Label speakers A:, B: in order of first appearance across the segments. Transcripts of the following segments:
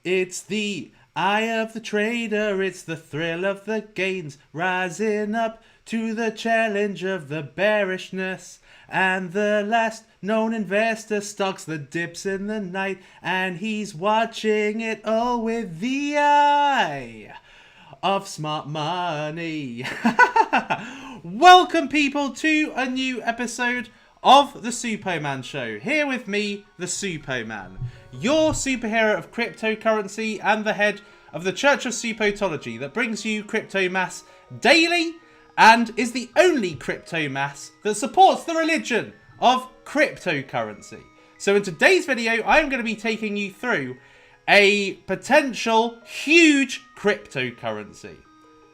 A: It's the eye of the trader, it's the thrill of the gains, rising up to the challenge of the bearishness. And the last known investor stalks the dips in the night, and he's watching it all with the eye of smart money. Welcome, people, to a new episode of the Suppoman Show. Here with me, the Suppoman, your superhero of cryptocurrency and the head of the Church of Suppotology that brings you crypto mass daily and is the only crypto mass that supports the religion of cryptocurrency. So in today's video, I'm going to be taking you through a potential huge cryptocurrency.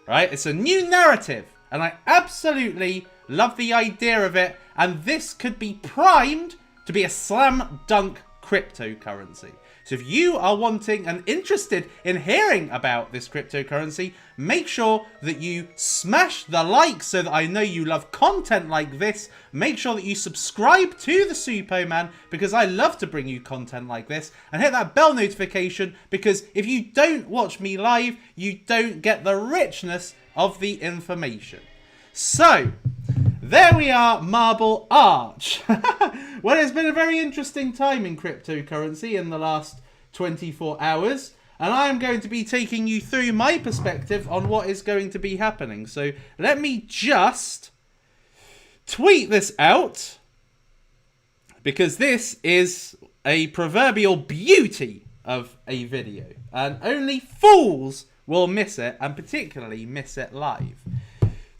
A: Right? It's a new narrative, and I absolutely love the idea of it, and this could be primed to be a slam dunk cryptocurrency. So if you are wanting and interested in hearing about this cryptocurrency, make sure that you smash the like so that I know you love content like this. Make sure that you subscribe to the Suppoman because I love to bring you content like this, and hit that bell notification because if you don't watch me live, you don't get the richness of the information. So, there we are, Marble Arch. Well, it's been a very interesting time in cryptocurrency in the last 24 hours. And I am going to be taking you through my perspective on what is going to be happening. So, let me just tweet this out, because this is a proverbial beauty of a video. And only fools will miss it, and particularly miss it live.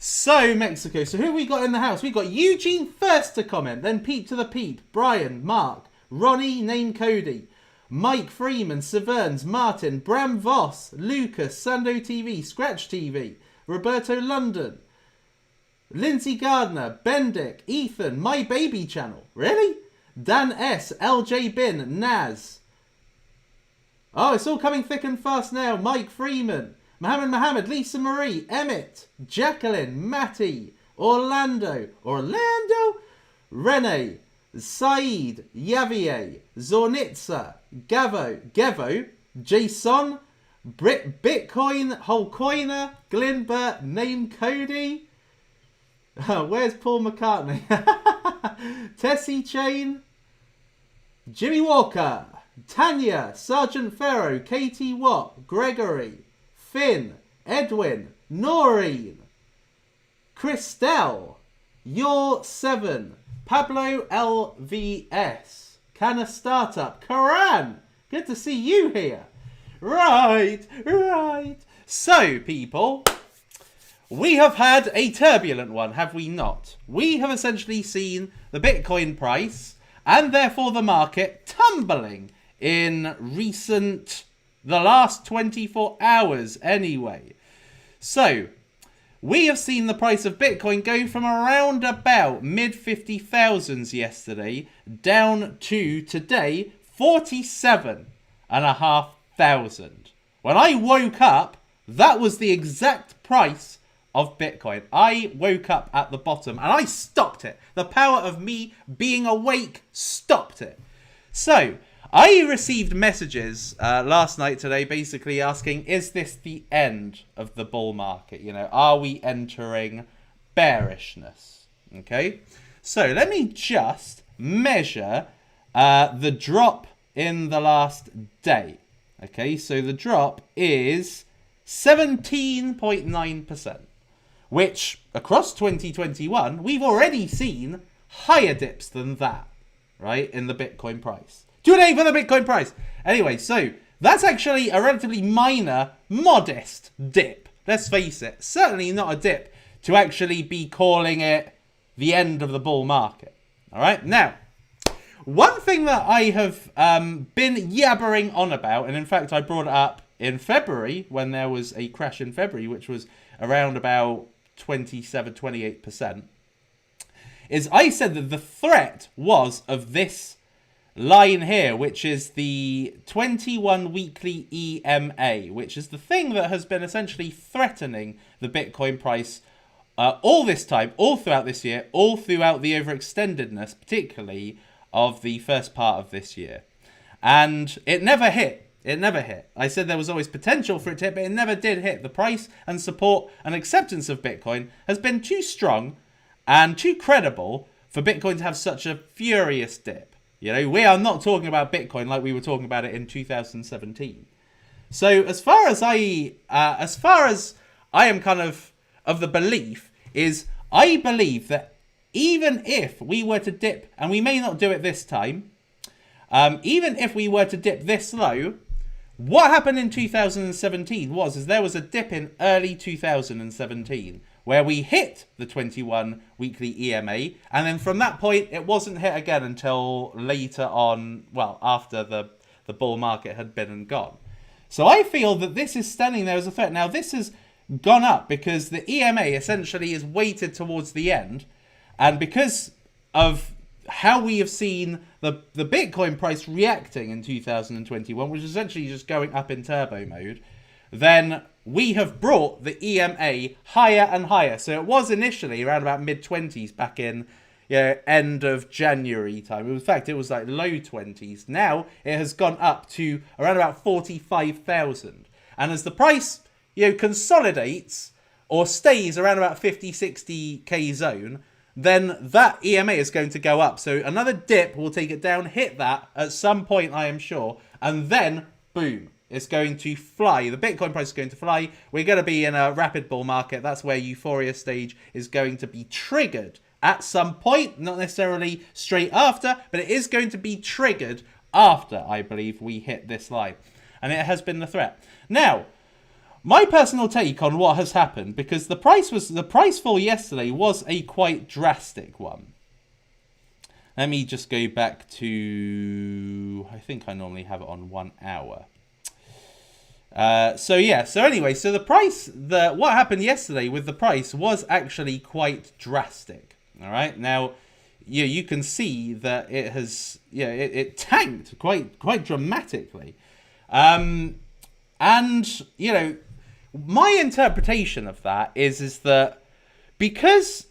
A: So, Mexico. So, who have we got in the house? We've got Eugene first to comment, then Pete to the Peep, Brian, Mark, Ronnie, Name Cody, Mike Freeman, Severns, Martin, Bram Voss, Lucas, Sando TV, Scratch TV, Roberto London, Lindsay Gardner, Bendick, Ethan, My Baby Channel. Really? Dan S, LJ Bin, Naz. Oh, it's all coming thick and fast now. Mike Freeman, Mohammed, Lisa Marie, Emmett, Jacqueline, Matty, Orlando, Rene, Saeed, Yavier, Zornitza, Gevo, Jason, Bitcoin, Holcoiner, Glinbert, Name Cody. Where's Paul McCartney? Tessie Chain, Jimmy Walker, Tanya, Sergeant Pharaoh, Katie Watt, Gregory, Finn, Edwin, Noreen, Christelle, Your 7, Pablo LVS, Canna Startup, Karan, good to see you here. Right. So, people, we have had a turbulent one, have we not? We have essentially seen the Bitcoin price, and therefore the market, tumbling in the last 24 hours anyway. So, we have seen the price of Bitcoin go from around about mid 50,000s yesterday down to today 47,500. When I woke up, that was the exact price of Bitcoin. I woke up at the bottom and I stopped it. The power of me being awake stopped it. So, I received messages last night today basically asking, is this the end of the bull market? You know, are we entering bearishness? Okay, so let me just measure the drop in the last day. Okay, so the drop is 17.9%, which across 2021, we've already seen higher dips than that, right, in the Bitcoin price. Today for the Bitcoin price. Anyway, so that's actually a relatively minor, modest dip. Let's face it, certainly not a dip to actually be calling it the end of the bull market. All right, now, one thing that I have been yabbering on about, and in fact I brought it up in February when there was a crash in February, which was around about 27-28%, is I said that the threat was of this line here, which is the 21 weekly EMA, which is the thing that has been essentially threatening the Bitcoin price all this time, all throughout this year, all throughout the overextendedness, particularly of the first part of this year. And it never hit. It never hit. I said there was always potential for it to hit, but it never did hit. The price and support and acceptance of Bitcoin has been too strong and too credible for Bitcoin to have such a furious dip. You know, we are not talking about Bitcoin like we were talking about it in 2017. So as far as I am kind of the belief is, I believe that even if we were to dip, and we may not do it this time, even if we were to dip this low, what happened in 2017 is there was a dip in early 2017 where we hit the 21 weekly EMA, and then from that point it wasn't hit again until later on, well, after the bull market had been and gone. So I feel that this is standing there as a threat. Now this has gone up because the EMA essentially is weighted towards the end, and because of how we have seen the Bitcoin price reacting in 2021, which is essentially just going up in turbo mode, then we have brought the EMA higher and higher. So it was initially around about mid-20s back in end of January time. In fact, it was like low 20s. Now it has gone up to around about 45,000. And as the price consolidates or stays around about 50, 60k zone, then that EMA is going to go up. So another dip will take it down, hit that at some point, I am sure, and then boom, it's going to fly. The Bitcoin price is going to fly. We're going to be in a rapid bull market. That's where euphoria stage is going to be triggered at some point, not necessarily straight after, but it is going to be triggered after, I believe, we hit this line. And it has been the threat. Now, my personal take on what has happened, because the price fall yesterday was a quite drastic one. Let me just go back to, I think I normally have it on 1 hour. So anyway, so the price, what happened yesterday with the price was actually quite drastic. All right, now you can see that it has, it tanked quite dramatically, and my interpretation of that is that because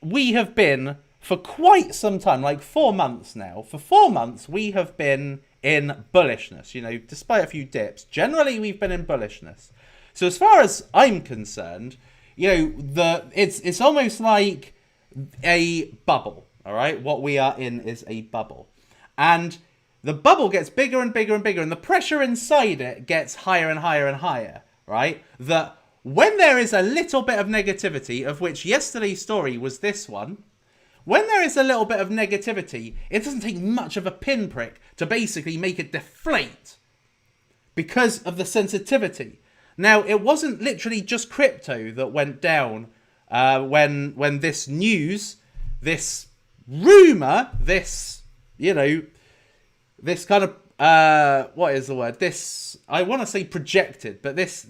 A: we have been for quite some time, like 4 months now, for 4 months we have been in bullishness, despite a few dips. Generally, we've been in bullishness. So as far as I'm concerned, it's almost like a bubble, all right? What we are in is a bubble. And the bubble gets bigger and bigger and bigger, and the pressure inside it gets higher and higher and higher, right? That when there is a little bit of negativity, of which yesterday's story was this one, when there is a little bit of negativity, it doesn't take much of a pinprick to basically make it deflate because of the sensitivity. Now, it wasn't literally just crypto that went down when this news, this rumor, this, this kind of, what is the word? This, I want to say projected, but this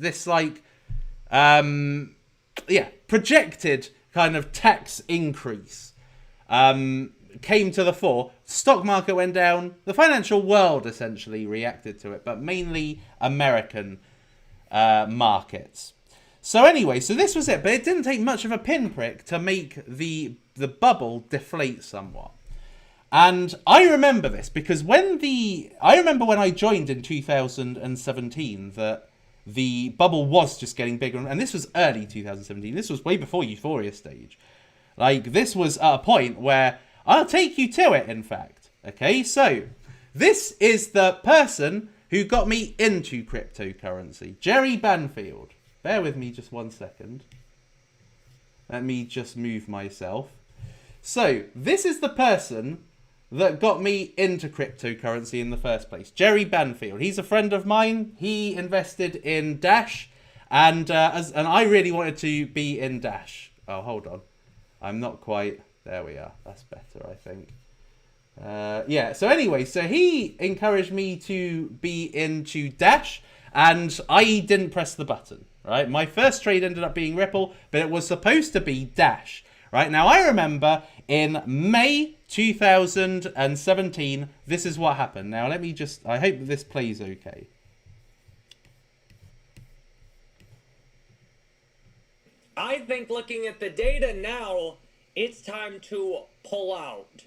A: projected kind of tax increase came to the fore. Stock market went down. The financial world essentially reacted to it, but mainly American markets. So anyway, so this was it, but it didn't take much of a pinprick to make the bubble deflate somewhat. And I remember this because I remember when I joined in 2017 that the bubble was just getting bigger, and this was early 2017. This was way before euphoria stage. Like, this was at a point where I'll take you to it, in fact. Okay, so this is the person who got me into cryptocurrency, Jerry Banfield. Bear with me just 1 second. Let me just move myself. So, this is the person that got me into cryptocurrency in the first place, Jerry Banfield. He's a friend of mine. He invested in Dash, and I really wanted to be in Dash. Oh, hold on. I'm not quite... There we are. That's better, I think. So anyway, so he encouraged me to be into Dash, and I didn't press the button, right? My first trade ended up being Ripple, but it was supposed to be Dash, right? Now, I remember in May 2017, this is what happened. Now, let me just... I hope that this plays okay.
B: I think looking at the data now, it's time to pull out.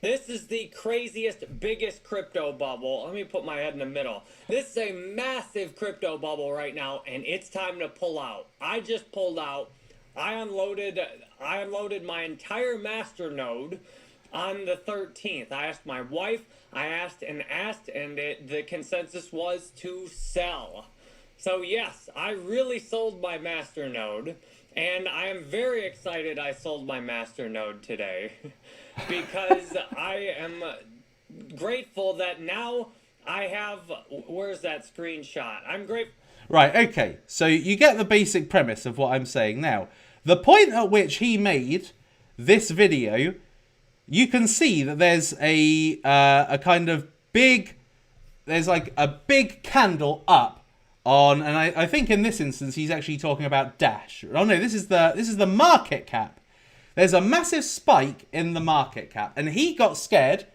B: This is the craziest, biggest crypto bubble. Let me put my head in the middle. This is a massive crypto bubble right now, and it's time to pull out. I just pulled out. I unloaded my entire master node on the 13th. I asked my wife, I asked, and the consensus was to sell. So yes, I really sold my master node, and I am very excited I sold my master node today because I am grateful that now I have, where's that screenshot? I'm grateful.
A: Right, okay. So you get the basic premise of what I'm saying now. The point at which he made this video, you can see that there's a kind of big, there's like a big candle up on, and I think in this instance he's actually talking about Dash. Oh no, this is the market cap. There's a massive spike in the market cap, and he got scared.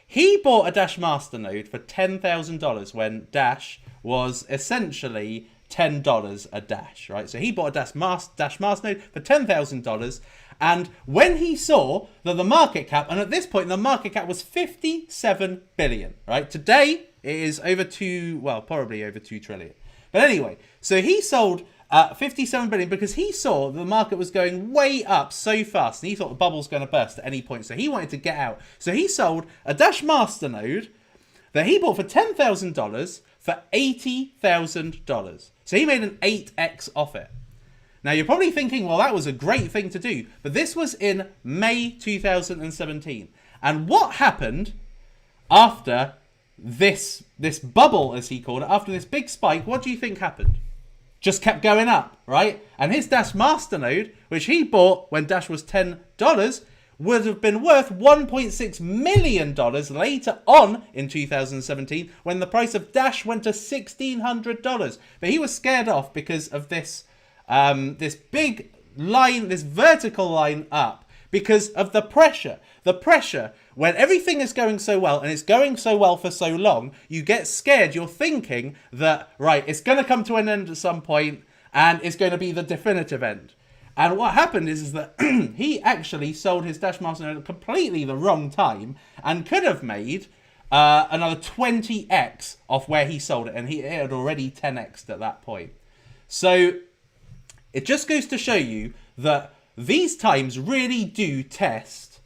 A: He bought a Dash Masternode for $10,000 when Dash was essentially $10 a Dash, right? So he bought a Dash Masternode for $10,000, and when he saw that the market cap, and at this point the market cap was 57 billion, right? Today it is probably over 2 trillion. But anyway, so he sold 57 billion because he saw the market was going way up so fast, and he thought the bubble's going to burst at any point, so he wanted to get out. So he sold a Dash Masternode that he bought for $10,000 for $80,000. So he made an 8x off it. Now you're probably thinking, well, that was a great thing to do, but this was in May 2017. And what happened after this bubble, as he called it, after this big spike? What do you think happened? Just kept going up, right? And his Dash Masternode, which he bought when Dash was $10, would have been worth $1.6 million later on in 2017 when the price of Dash went to $1,600. But he was scared off because of this big line, this vertical line up, because of the pressure. The pressure, when everything is going so well, and it's going so well for so long, you get scared. You're thinking that, right, it's going to come to an end at some point, and it's going to be the definitive end. And what happened is that he actually sold his Dash Master at completely the wrong time, and could have made another 20x off where he sold it, and it had already 10x'd at that point. So it just goes to show you that these times really do test.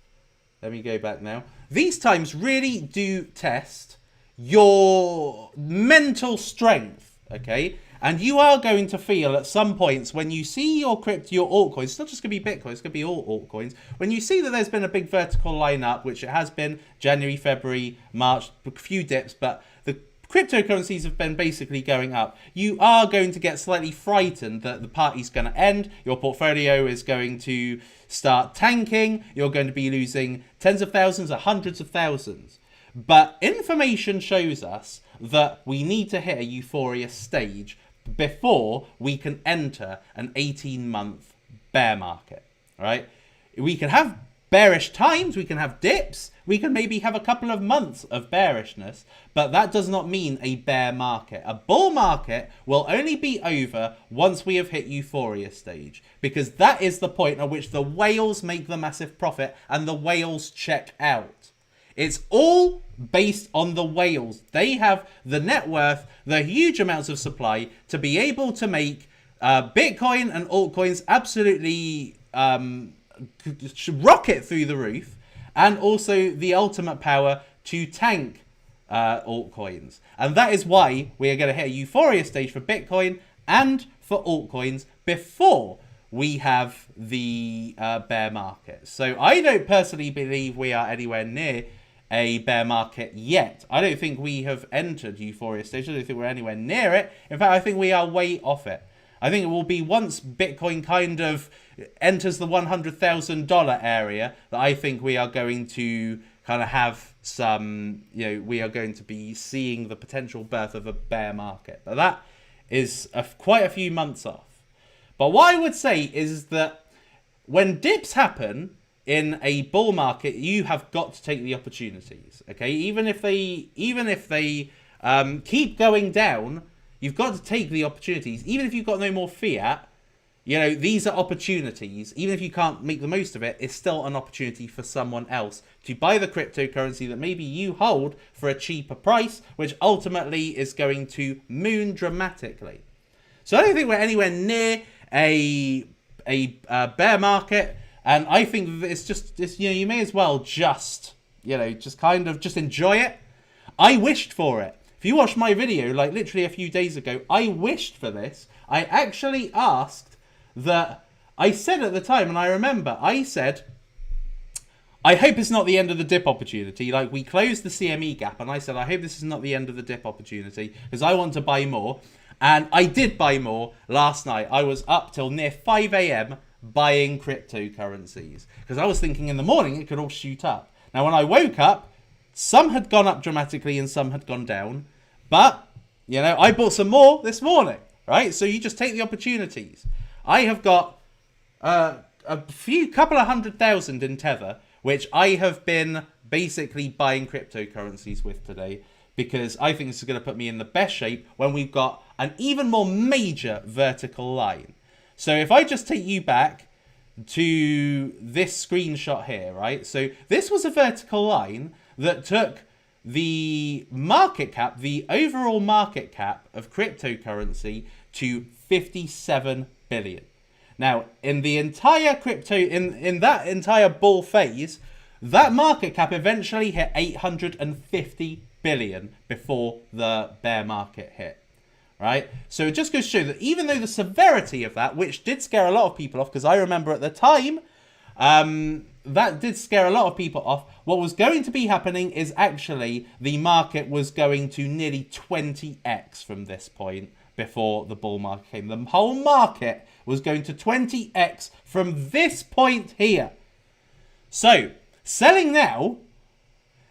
A: Let me go back now. These times really do test your mental strength, okay? And you are going to feel at some points when you see your altcoins, it's not just going to be Bitcoin, it's going to be all altcoins. When you see that there's been a big vertical line up, which it has been January, February, March, a few dips, but the cryptocurrencies have been basically going up. You are going to get slightly frightened that the party's going to end. Your portfolio is going to start tanking. You're going to be losing tens of thousands or hundreds of thousands. But information shows us that we need to hit a euphoria stage before we can enter an 18-month bear market, right? We can have bearish times, we can have dips, we can maybe have a couple of months of bearishness, but that does not mean a bear market. A bull market will only be over once we have hit euphoria stage, because that is the point at which the whales make the massive profit and the whales check out. It's all based on the whales. They have the net worth, the huge amounts of supply to be able to make Bitcoin and altcoins absolutely rocket through the roof, and also the ultimate power to tank altcoins. And that is why we are going to hit a euphoria stage for Bitcoin and for altcoins before we have the bear market. So I don't personally believe we are anywhere near a bear market yet. I don't think we have entered euphoria stage. I don't think we're anywhere near it. In fact, I think we are way off it. I think it will be once Bitcoin kind of enters the $100,000 area that I think we are going to kind of have some, we are going to be seeing the potential birth of a bear market. But that is quite a few months off. But what I would say is that when dips happen in a bull market, you have got to take the opportunities. Okay, even if they keep going down, you've got to take the opportunities. Even if you've got no more fiat, you know, these are opportunities. Even if you can't make the most of it, it's still an opportunity for someone else to buy the cryptocurrency that maybe you hold for a cheaper price, which ultimately is going to moon dramatically. So I don't think we're anywhere near a bear market, and I think that it's you know, you may as well just, you know, just kind of just enjoy it. I wished for it. If you watched my video like literally a few days ago, I wished for this. I actually asked that. I said at the time, and I remember I said, I hope it's not the end of the dip opportunity. Like, we closed the CME gap, and I said, I hope this is not the end of the dip opportunity, because I want to buy more. And I did buy more last night. I was up till near 5 a.m. buying cryptocurrencies, because I was thinking in the morning it could all shoot up. Now, when I woke up, some had gone up dramatically and some had gone down. But, you know, I bought some more this morning, right? So you just take the opportunities. I have got a couple of 100,000 in Tether, which I have been basically buying cryptocurrencies with today, because I think this is going to put me in the best shape when we've got an even more major vertical line. So if I just take you back to this screenshot here, right? So this was a vertical line that took the market cap, the overall market cap of cryptocurrency to 57 billion. Now, in the entire in that entire bull phase, that market cap eventually hit 850 billion before the bear market hit, right? So it just goes to show that even though the severity of that, which did scare a lot of people off, because I remember at the time, that did scare a lot of people off, what was going to be happening is actually the market was going to nearly 20x from this point before the bull market came. The whole market was going to 20x from this point here. So, selling now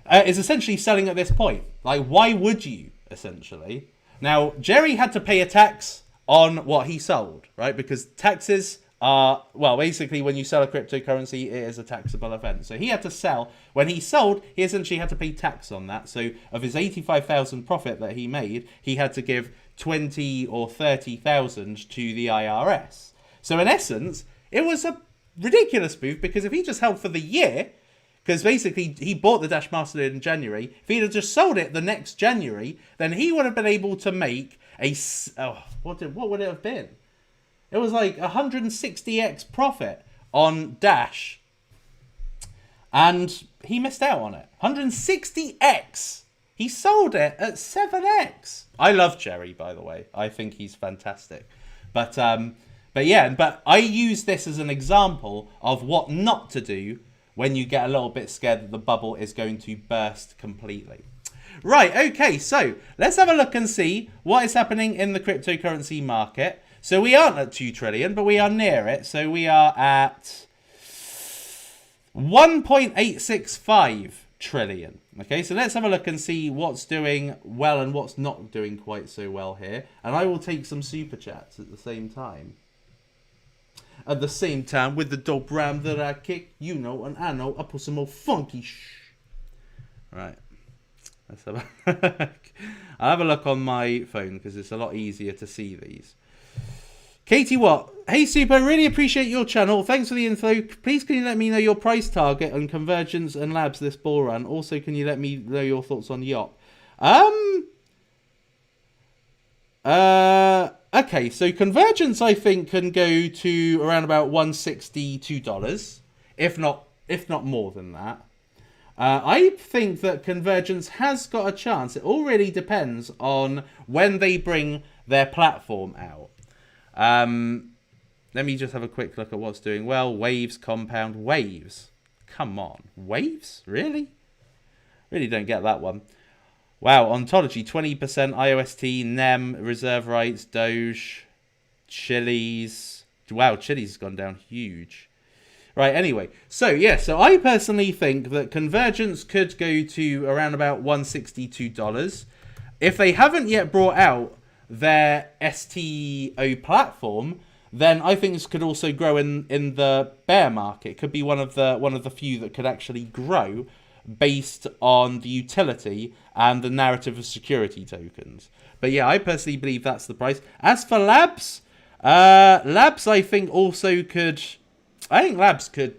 A: is essentially selling at this point. Like, why would you, essentially? Now, Jerry had to pay a tax on what he sold, right? Because taxes are, well, basically when you sell a cryptocurrency, it is a taxable event. So he had to sell. When he sold, he essentially had to pay tax on that. So of his 85,000 profit that he made, he had to give 20 or 30,000 to the IRS. So in essence, it was a ridiculous move, because if he just held for the year, because basically he bought the Dash Masterload in January, if he'd have just sold it the next January, then he would have been able to make what would it have been? It was like 160x profit on Dash, and he missed out on it. 160x. He sold it at 7x. I love Jerry, by the way. I think he's fantastic. But I use this as an example of what not to do when you get a little bit scared that the bubble is going to burst completely. Right, okay, so let's have a look and see what is happening in the cryptocurrency market. So we aren't at 2 trillion, but we are near it. So we are at 1.865 trillion. Okay, so let's have a look and see what's doing well and what's not doing quite so well here. And I will take some super chats at the same time. At the same time, with the dope ram that I kick, you know, and I know, I put some more funky Right. Let's have I'll have a look on my phone, because it's a lot easier to see these. Katie Watt. Hey, Suppo, really appreciate your channel. Thanks for the info. Please, can you let me know your price target on Convergence and Labs this bull run? Also, can you let me know your thoughts on Yacht? Okay, so Convergence, I think, can go to around about $162, if not more than that. I think that Convergence has got a chance. It all really depends on when they bring their platform out. Let me just have a quick look at what's doing well. Waves, Compound, Waves. Come on. Waves? Really? Really don't get that one. Wow, Ontology, 20%, IOST, NEM, Reserve Rights, Doge, Chili's. Wow, Chili's has gone down huge. Right, anyway. So, yeah, so I personally think that Convergence could go to around about $162. If they haven't yet brought out their STO platform, then I think this could also grow in the bear market. It could be one of the few that could actually grow based on the utility and the narrative of security tokens. But yeah, I personally believe that's the price. As for Labs, Labs, I think, also could... I think Labs could...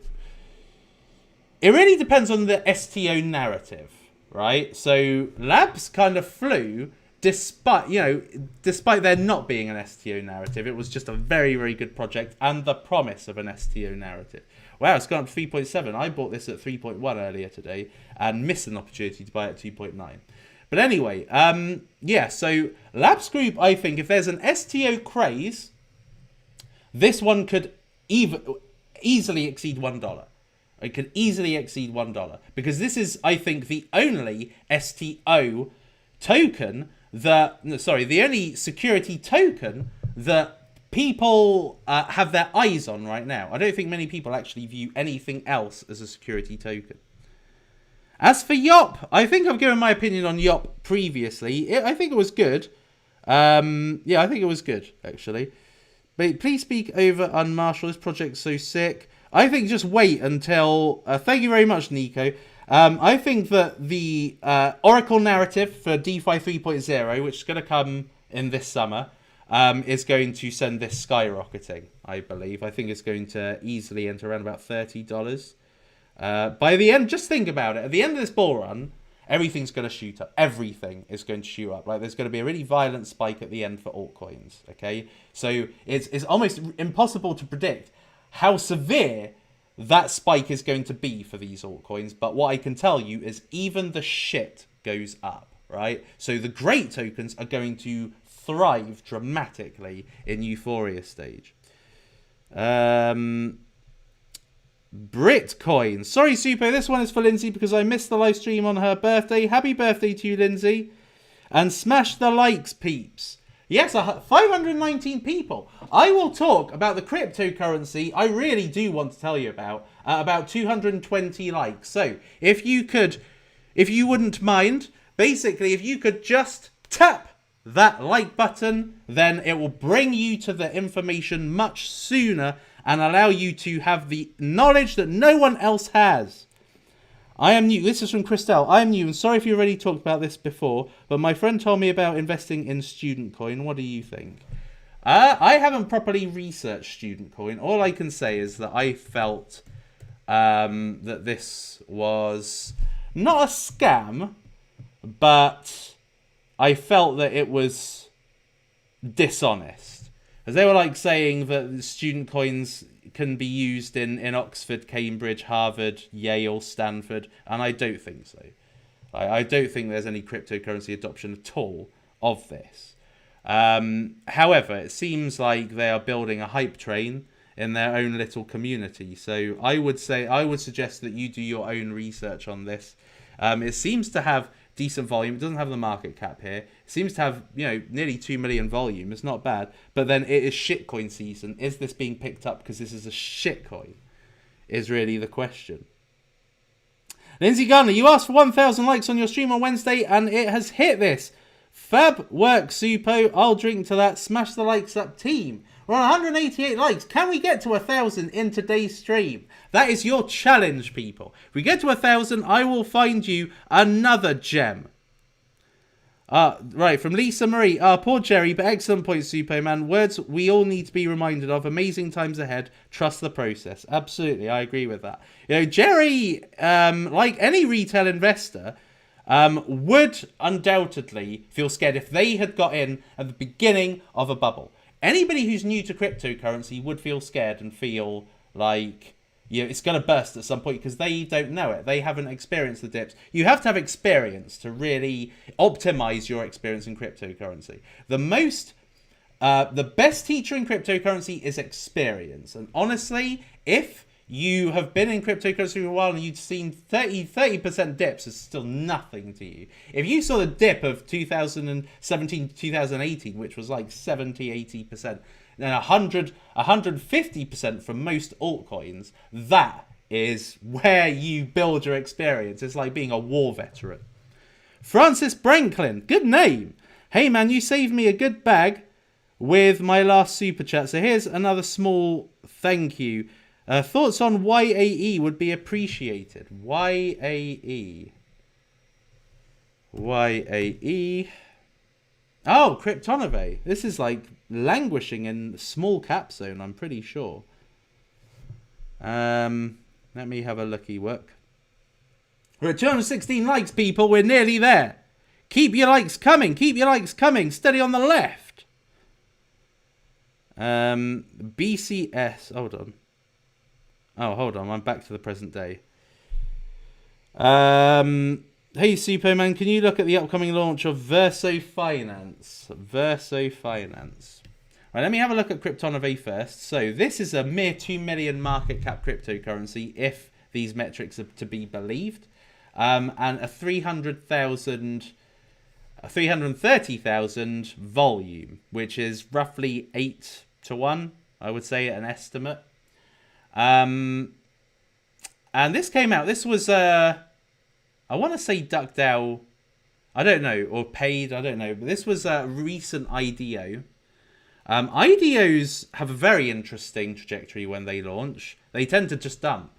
A: It really depends on the STO narrative, right? So Labs kind of flew despite there not being an STO narrative. It was just a very, very good project and the promise of an STO narrative. Wow, it's gone up to 3.7. I bought this at 3.1 earlier today and missed an opportunity to buy it at 2.9. But anyway, yeah, so Labs Group, I think, if there's an STO craze, this one could easily exceed $1. It could easily exceed $1 because this is, I think, the only STO token the only security token that people have their eyes on right now. I don't think many people actually view anything else as a security token. As for Yop, I think I've given my opinion on Yop previously. I think it was good. Yeah, I think it was good, actually. But please speak over on Marshall. This project's so sick. I think just wait until... thank you very much, Nico. I think that the Oracle narrative for DeFi 3.0, which is going to come in this summer, is going to send this skyrocketing, I believe. I think it's going to easily enter around about $30. By the end, just think about it. At the end of this bull run, everything's going to shoot up. Everything is going to shoot up. Like, there's going to be a really violent spike at the end for altcoins, okay? So it's almost impossible to predict how severe that spike is going to be for these altcoins. But what I can tell you is even the shit goes up, right? So the great tokens are going to thrive dramatically in Euphoria stage. Britcoin. Sorry, Suppo, this one is for Lindsay because I missed the live stream on her birthday. Happy birthday to you, Lindsay. And smash the likes, peeps. Yes, 519 people. I will talk about the cryptocurrency I really do want to tell you about 220 likes. So, if you wouldn't mind, basically, if you could just tap that like button, then it will bring you to the information much sooner and allow you to have the knowledge that no one else has. I am new. This is from Christelle. I am new and sorry if you already talked about this before, but my friend told me about investing in student coin. What do you think? I haven't properly researched student coin. All I can say is that I felt that this was not a scam, but I felt that it was dishonest. As they were like saying that student coins can be used in Oxford, Cambridge, Harvard, Yale, Stanford, and I don't think so. I don't think there's any cryptocurrency adoption at all of this. However, it seems like they are building a hype train in their own little community. So I would suggest that you do your own research on this. It seems to have decent volume. It doesn't have the market cap here. It seems to have, nearly 2 million volume. It's not bad. But then it is shitcoin season. Is this being picked up because this is a shitcoin? Is really the question. Lindsay Garner, you asked for 1,000 likes on your stream on Wednesday, and it has hit this. Fab work, Suppo. I'll drink to that. Smash the likes up, team. We're on 188 likes. Can we get to 1,000 in today's stream? That is your challenge, people. If we get to 1,000, I will find you another gem. Right, from Lisa Marie. Poor Jerry, but excellent point, Suppoman. Words we all need to be reminded of. Amazing times ahead. Trust the process. Absolutely, I agree with that. Jerry, like any retail investor, would undoubtedly feel scared if they had got in at the beginning of a bubble. Anybody who's new to cryptocurrency would feel scared and feel like it's going to burst at some point because they don't know it. They haven't experienced the dips. You have to have experience to really optimize your experience in cryptocurrency. The best teacher in cryptocurrency is experience. And honestly, if you have been in cryptocurrency for a while and you've seen 30% dips, is still nothing to you. If you saw the dip of 2017 to 2018, which was like 70-80%, then 150% from most altcoins, that is where you build your experience. It's like being a war veteran. Francis Branklin, good name. Hey man, you saved me a good bag with my last super chat. So here's another small thank you. Thoughts on YAE would be appreciated. YAE. Oh, Kryptonite. This is like languishing in small cap zone, I'm pretty sure. Let me have a looky look. We're at 216 likes, people. We're nearly there. Keep your likes coming. Keep your likes coming. Steady on the left. BCS. Hold on. Oh, hold on. I'm back to the present day. Hey, Suppoman, can you look at the upcoming launch of Verso Finance? Verso Finance. Right, let me have a look at Kryptonite first. So this is a mere 2 million market cap cryptocurrency, if these metrics are to be believed. And a 330,000 volume, which is roughly 8 to 1, I would say, an estimate. And this came out, this was, I want to say DuckDAO, I don't know, or paid, I don't know, but this was a recent IDO. IDOs have a very interesting trajectory when they launch. They tend to just dump.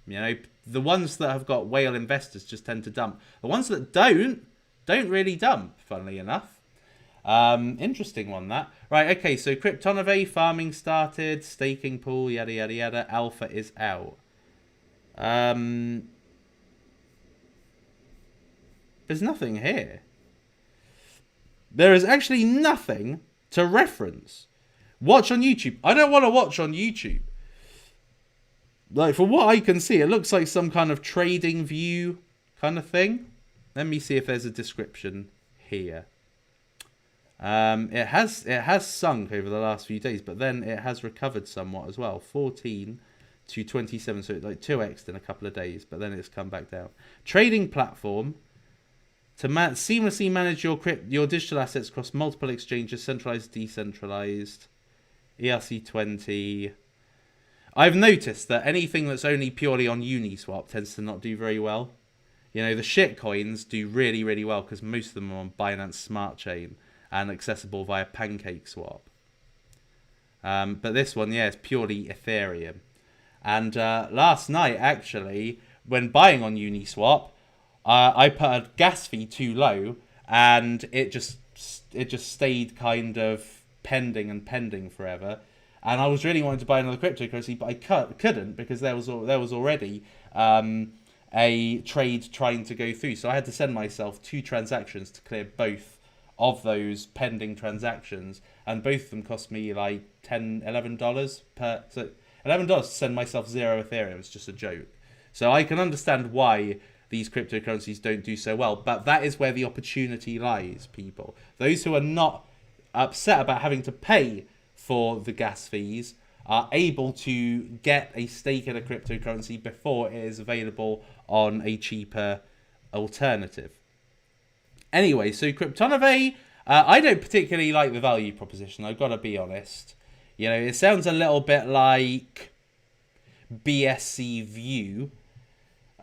A: You know, the ones that have got whale investors just tend to dump. The ones that don't really dump, funnily enough. Interesting one, that. Right, okay, so Kryptonite farming started, staking pool, yada, yada, yada. Alpha is out. There's nothing here. There is actually nothing to reference. Watch on YouTube. I don't want to watch on YouTube. Like, from what I can see, it looks like some kind of trading view kind of thing. Let me see if there's a description here. It has sunk over the last few days, but then it has recovered somewhat as well. 14 to 27, so it's like 2x in a couple of days, but then it's come back down. Trading platform to seamlessly manage your digital assets across multiple exchanges, centralized, decentralized. ERC20. I've noticed that anything that's only purely on Uniswap tends to not do very well. You know, the shit coins do really, really well because most of them are on Binance Smart Chain and accessible via PancakeSwap. But this one, yeah, is purely Ethereum. And last night, actually, when buying on Uniswap, I put a gas fee too low, and it just stayed kind of pending forever. And I was really wanting to buy another cryptocurrency, but I couldn't because there was already a trade trying to go through. So I had to send myself 2 transactions to clear both of those pending transactions, and both of them cost me like $11 per. So $11 to send myself 0 Ethereum is just a joke. So I can understand why these cryptocurrencies don't do so well, but that is where the opportunity lies, people. Those who are not upset about having to pay for the gas fees are able to get a stake in a cryptocurrency before it is available on a cheaper alternative. Anyway, so Kryptonite, I don't particularly like the value proposition, I've got to be honest. You know, it sounds a little bit like BSC View.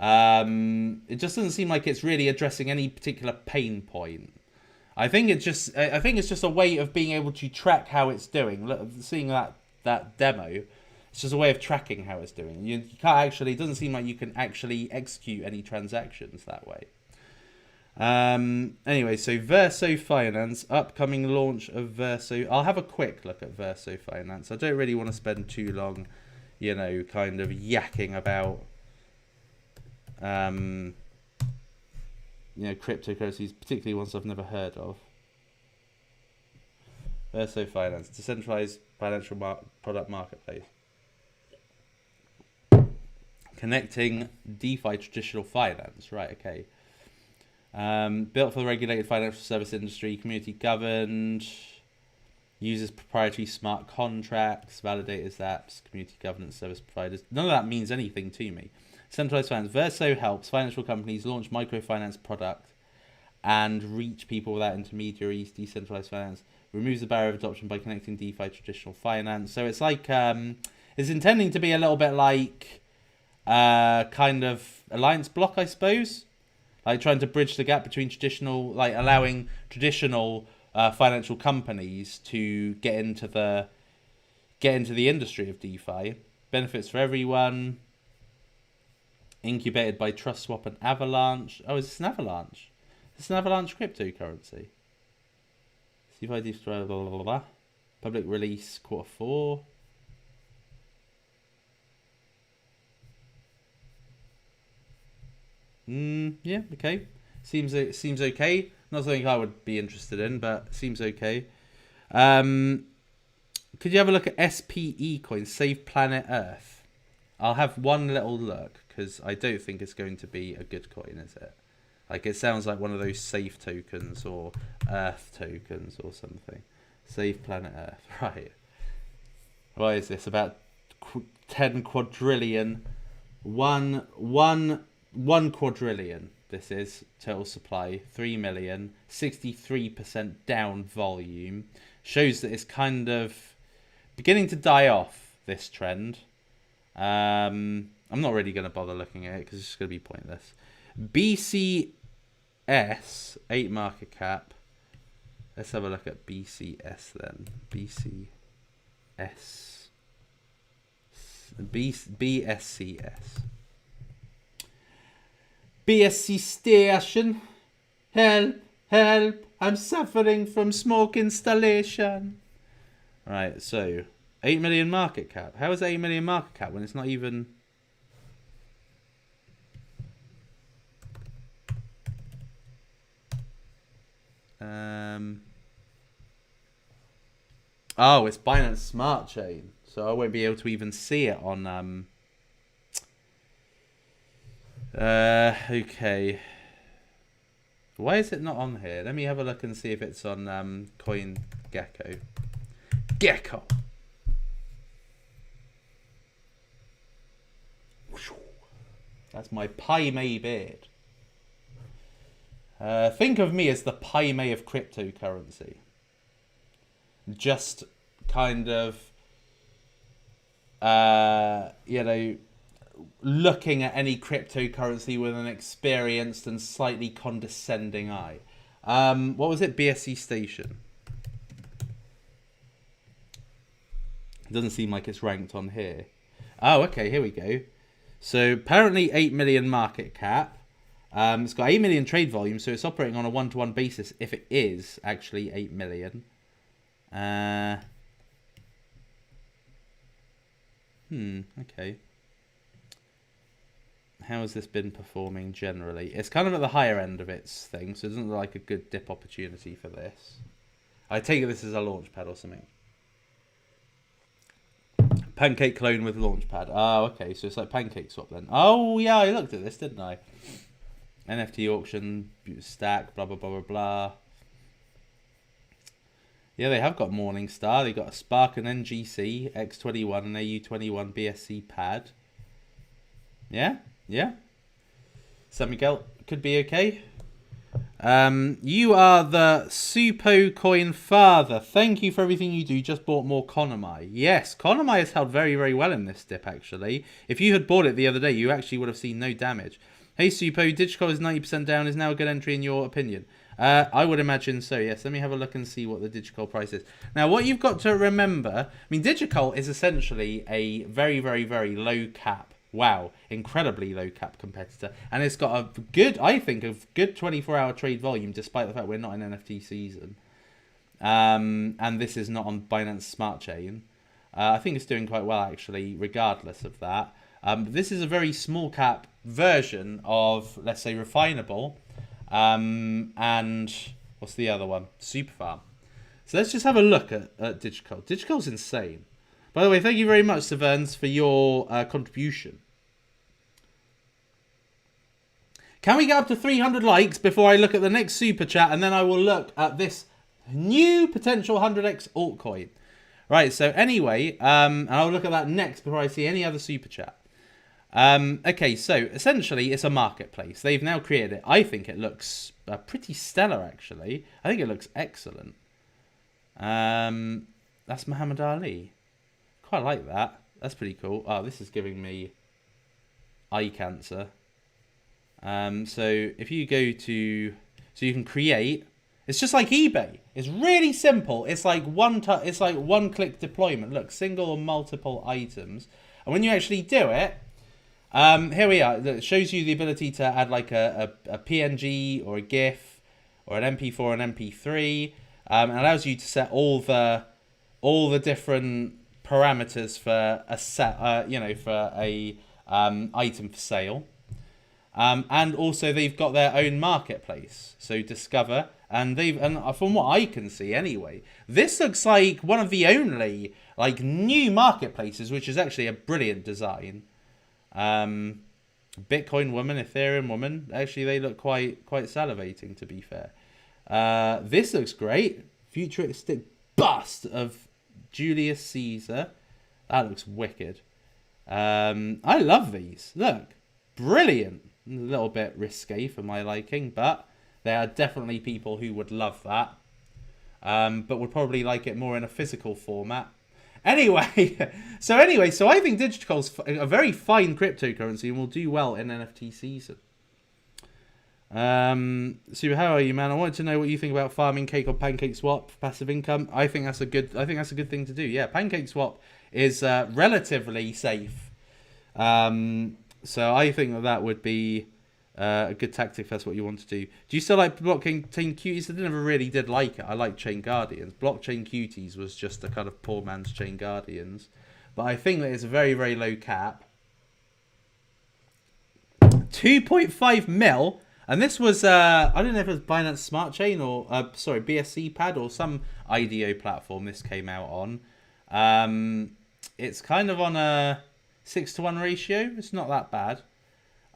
A: It just doesn't seem like it's really addressing any particular pain point. I think it's just a way of being able to track how it's doing. Seeing that demo, it's just a way of tracking how it's doing. You can't actually. It doesn't seem like you can actually execute any transactions that way. Anyway, so Verso Finance, upcoming launch of Verso. I'll have a quick look at Verso Finance. I don't really want to spend too long, you know, kind of yakking about, you know, cryptocurrencies, particularly ones I've never heard of. Verso Finance, decentralized financial product marketplace. Connecting DeFi traditional finance, right? Okay. Built for the regulated financial service industry, community governed, uses proprietary smart contracts, validators, apps, community governance service providers. None of that means anything to me. Centralized finance. Verso helps financial companies launch microfinance product and reach people without intermediaries. Decentralized finance removes the barrier of adoption by connecting DeFi traditional finance. So it's like it's intending to be a little bit like kind of alliance block, I suppose. Like trying to bridge the gap between traditional, like allowing traditional financial companies to get into the industry of DeFi. Benefits for everyone. Incubated by TrustSwap and Avalanche. Oh, is this an Avalanche? Is this an Avalanche cryptocurrency? CeFi destroy, blah, blah, blah, blah. Public release Q4. Yeah, okay. Seems okay. Not something I would be interested in, but seems okay. Could you have a look at SPE coins, Save Planet Earth? I'll have one little look, because I don't think it's going to be a good coin, is it? Like, it sounds like one of those safe tokens or Earth tokens or something. Save Planet Earth, right. What is this? About 10 quadrillion. One quadrillion. This is total supply. 3 million. 63% down volume. Shows that it's kind of beginning to die off, this trend. I'm not really going to bother looking at it because it's just going to be pointless. BCS, 8 market cap. Let's have a look at BCS then. BSCS. BSC station. Help, help. I'm suffering from smoke installation. Right, so 8 million market cap. How is 8 million market cap when it's not even... Oh, it's Binance Smart Chain. So I won't be able to even see it on... Okay. Why is it not on here? Let me have a look and see if it's on CoinGecko. Gecko! That's my Pai Mei beard. Think of me as the Pai Mei of cryptocurrency. Just kind of, you know, looking at any cryptocurrency with an experienced and slightly condescending eye. What was it? BSC Station. It doesn't seem like it's ranked on here. Oh, okay, here we go. So apparently 8 million market cap. It's got 8 million trade volume, so it's operating on a one-to-one basis if it is actually 8 million. Okay. How has this been performing generally? It's kind of at the higher end of its thing, so it doesn't look like a good dip opportunity for this. I take it this is a launch pad or something. Pancake clone with launchpad. Oh, okay. So it's like Pancake Swap then. Oh, yeah. I looked at this, didn't I? NFT auction, stack, blah, blah, blah, blah, blah. Yeah, they have got Morningstar. They got a Spark and NGC, X21 and AU21 BSC pad. Yeah, yeah. San Miguel could be okay. You are the Suppo coin father. Thank you for everything you do. Just bought more Konomai. Yes, Konomai has held very, very well in this dip, actually. If you had bought it the other day, you actually would have seen no damage. Hey, Suppo, Digital is 90% down. Is now a good entry in your opinion? I would imagine so, yes. Let me have a look and see what the Digital price is. Now, what you've got to remember, I mean, Digital is essentially a very, very, very low cap. Wow, incredibly low cap competitor. And it's got a good, I think, a good 24-hour trade volume, despite the fact we're not in NFT season. And this is not on Binance Smart Chain. I think it's doing quite well, actually, regardless of that. This is a very small cap version of, let's say, Refinable. And what's the other one? Superfarm. So let's just have a look at Digital. Digital's insane. By the way, thank you very much, Saverns, for your contribution. Can we get up to 300 likes before I look at the next super chat, and then I will look at this new potential 100x altcoin. Right, so anyway, and I'll look at that next before I see any other super chat. Okay, so essentially it's a marketplace. They've now created it. I think it looks pretty stellar, actually. I think it looks excellent. That's Muhammad Ali. Quite like that. That's pretty cool. Oh, this is giving me eye cancer. So if you go to, so you can create. It's just like eBay. It's really simple. It's like one-click deployment. Look, single or multiple items. And when you actually do it, here we are. It shows you the ability to add like a PNG or a GIF or an MP4 and MP3. It allows you to set all the different parameters for a set, for a item for sale. And also they've got their own marketplace, so Discover, and from what I can see anyway, this looks like one of the only like new marketplaces, which is actually a brilliant design. Bitcoin woman, Ethereum woman, actually they look quite salivating, to be fair. This looks great. Futuristic bust of Julius Caesar. That looks wicked. I love these. Look, brilliant. A little bit risque for my liking, but there are definitely people who would love that, but would probably like it more in a physical format. Anyway, so I think Digital's a very fine cryptocurrency and will do well in NFT season. So how are you, man? I wanted to know what you think about farming cake or pancake swap for passive income. I think that's a good thing to do. Yeah, pancake swap is relatively safe. So I think that would be a good tactic if that's what you want to do. Do you still like Blockchain Cuties? I never really did like it. I like Chain Guardians. Blockchain Cuties was just a kind of poor man's Chain Guardians. But I think that it's a very, very low cap. 2.5 mil. And this was, I don't know if it was Binance Smart Chain or, BSC Pad or some IDO platform this came out on. It's kind of on a 6-to-1 ratio. It's not that bad.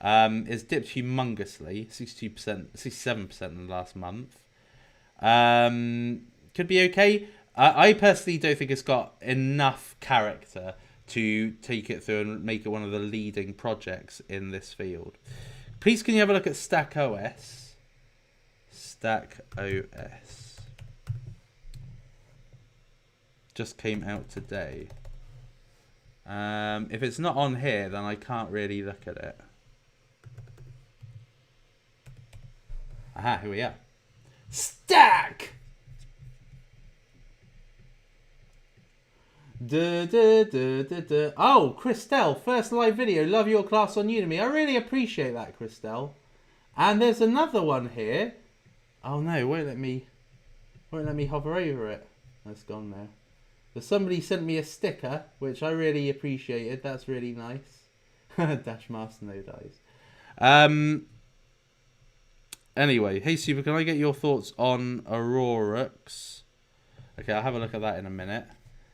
A: It's dipped humongously, 62%, 67% in the last month. Could be okay. I personally don't think it's got enough character to take it through and make it one of the leading projects in this field. Please, can you have a look at StackOS? StackOS. Just came out today. If it's not on here, then I can't really look at it. Aha, here we are. Stack! Oh, Christelle, first live video. Love your class on Udemy. I really appreciate that, Christelle. And there's another one here. Oh no, won't let me hover over it. That's gone now. But somebody sent me a sticker, which I really appreciated. That's really nice. Dash Master no dies. Anyway, hey Super, can I get your thoughts on Aurorax? Okay, I'll have a look at that in a minute.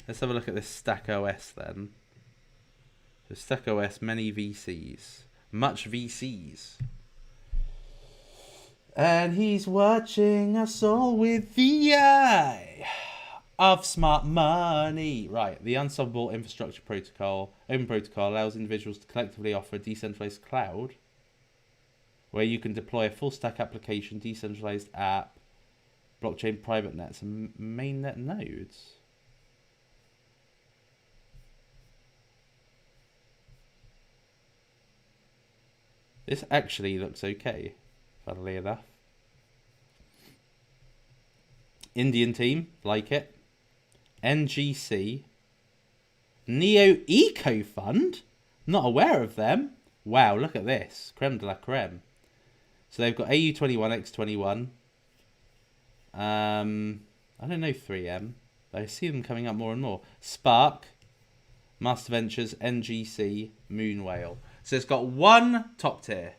A: Let's have a look at this StackOS then. So StackOS, many VCs. Much VCs. And he's watching us all with the eye of smart money. Right, the Unstoppable Infrastructure Protocol, Open Protocol, allows individuals to collectively offer a decentralized cloud where you can deploy a full stack application, decentralized app, blockchain private nets, and mainnet nodes. This actually looks okay, funnily enough. Indian team, like it. NGC. Neo Eco Fund? Not aware of them. Wow, look at this. Creme de la creme. So they've got AU21, X21. I don't know 3M. But I see them coming up more and more. Spark. Master Ventures, NGC, Moonwhale. So it's got one top tier.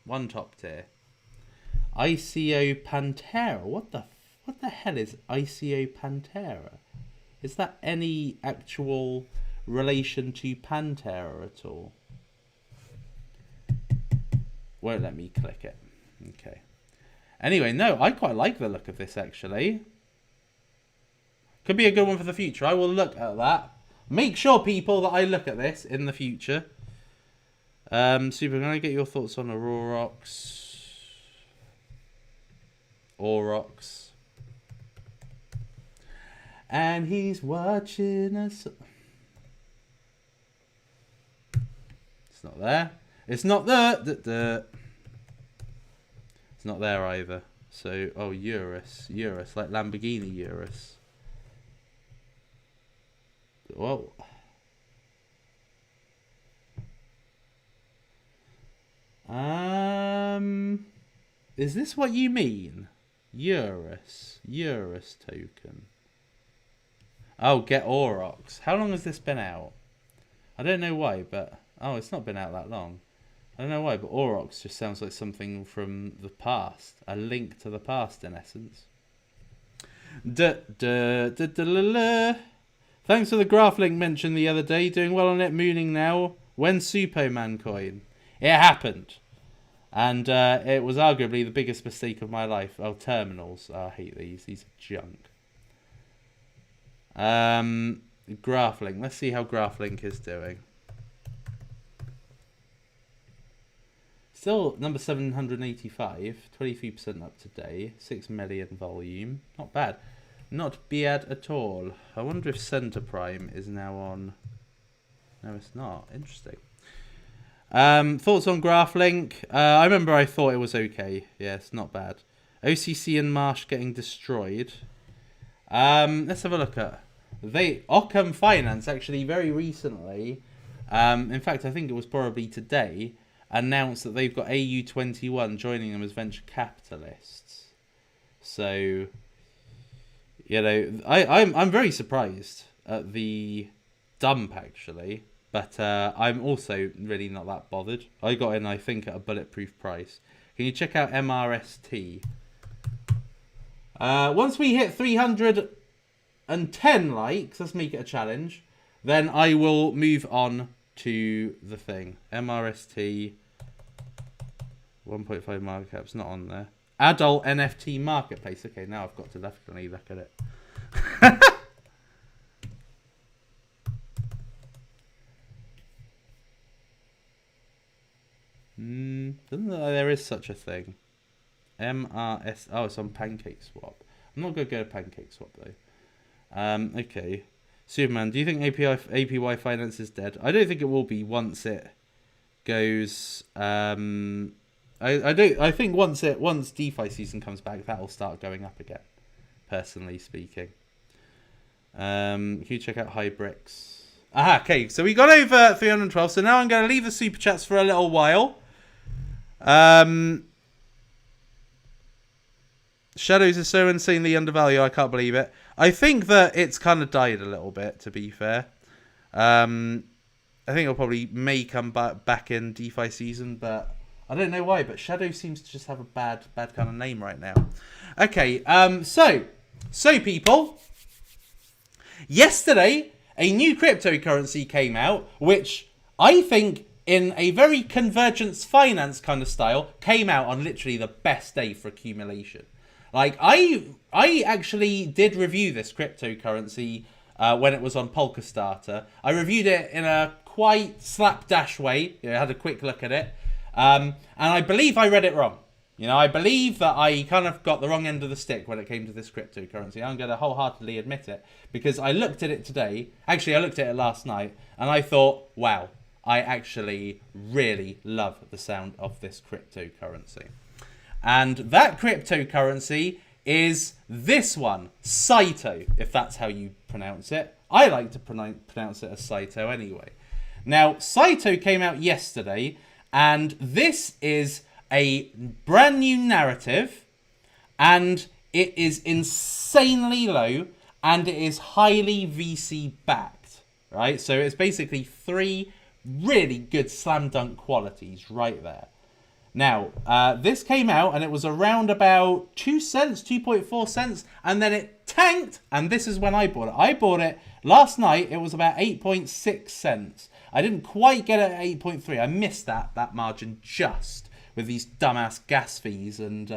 A: One top tier. ICO Pantera. What the hell is ICO Pantera? Is that any actual relation to Pantera at all? Won't let me click it. Okay. Anyway, no, I quite like the look of this actually. Could be a good one for the future. I will look at that. Make sure, people, that I look at this in the future. Super, can I get your thoughts on Aurorax? Aurorax. And he's watching us. It's not there. It's not there. It's not there either. So, oh, Urus, like Lamborghini Urus. Whoa. Is this what you mean? Eurus token. Oh, get Aurochs. How long has this been out? I don't know why, but... Oh, it's not been out that long. I don't know why, but Aurochs just sounds like something from the past. A link to the past, in essence. Thanks for the graph link mentioned the other day. Doing well on it, mooning now. When Suppoman coin? It happened. And it was arguably the biggest mistake of my life. Oh, terminals. Oh, I hate these. These are junk. GraphLink. Let's see how GraphLink is doing. Still number 785. 23% up today. 6 million volume. Not bad. Not bad at all. I wonder if Center Prime is now on. No, it's not. Interesting. Thoughts on GraphLink? I remember I thought it was okay. Yeah, it's not bad. OCC and Marsh getting destroyed. Let's have a look at... Occam Finance actually very recently, in fact I think it was probably today, announced that they've got AU21 joining them as venture capitalists. So, you know, I'm very surprised at the dump actually, but I'm also really not that bothered. I got in I think at a bulletproof price. Can you check out MRST? Once we hit 310 likes, let's make it a challenge, then I will move on to the thing. MRST 1.5 market cap's not on there. Adult NFT marketplace. Okay, now I've got to definitely look at it. Doesn't look like there is such a thing. MRS. Oh, it's on PancakeSwap. I'm not going to go to PancakeSwap though. Okay. Superman, do you think APY Finance is dead? I don't think it will be once it goes. I think once DeFi season comes back, that will start going up again. Personally speaking. Can you check out Hybrix? Aha, okay. So we got over 312. So now I'm going to leave the super chats for a little while. Shadows is so insanely undervalued, I can't believe it. I think that it's kind of died a little bit, to be fair. I think it'll probably may come back in DeFi season, but I don't know why. But Shadow seems to just have a bad kind of name right now. Okay, so people, yesterday a new cryptocurrency came out, which I think, in a very convergence finance kind of style, came out on literally the best day for accumulation. Like, I actually did review this cryptocurrency when it was on Polkadot. I reviewed it in a quite slapdash way. You know, I had a quick look at it. And I believe I read it wrong. You know, I believe that I kind of got the wrong end of the stick when it came to this cryptocurrency. I'm going to wholeheartedly admit it, because I looked at it today. Actually, I looked at it last night, and I thought, wow, I actually really love the sound of this cryptocurrency. And that cryptocurrency is this one, Saito, if that's how you pronounce it. I like to pronounce it as Saito anyway. Now, Saito came out yesterday, and this is a brand new narrative, and it is insanely low, and it is highly VC backed, right? So it's basically 3 really good slam dunk qualities right there. Now, this came out and it was around about 2 cents, 2.4 cents, and then it tanked, and this is when I bought it. I bought it last night, it was about 8.6 cents. I didn't quite get it at 8.3. I missed that margin just with these dumbass gas fees and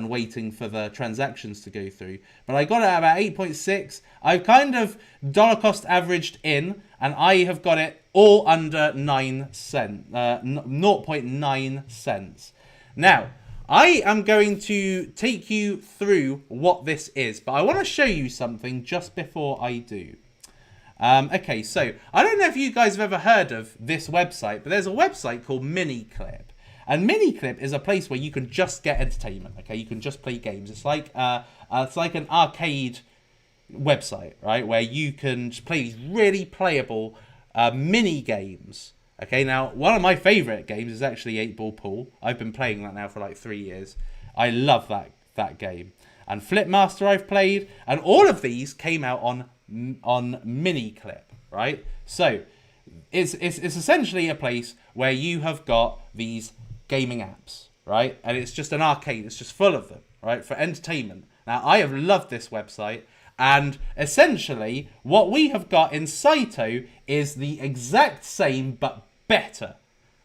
A: waiting for the transactions to go through. But I got it at about 8.6. I've kind of dollar cost averaged in, and I have got it all under 9 cents, 0.9 cents. Now, I am going to take you through what this is, but I want to show you something just before I do. Okay, so I don't know if you guys have ever heard of this website, but there's a website called Miniclip. And Miniclip is a place where you can just get entertainment, okay? You can just play games. It's like an arcade website, right? Where you can just play these really playable mini games. Okay, now one of my favorite games is actually 8 Ball Pool. I've been playing that now for like 3 years. I love that game. and Flipmaster I've played, and all of these came out on Miniclip, right? So it's essentially a place where you have got these gaming apps, right? And it's just an arcade. It's just full of them, right? For entertainment. Now, I have loved this website. And essentially, what we have got in Suppo is the exact same, but better,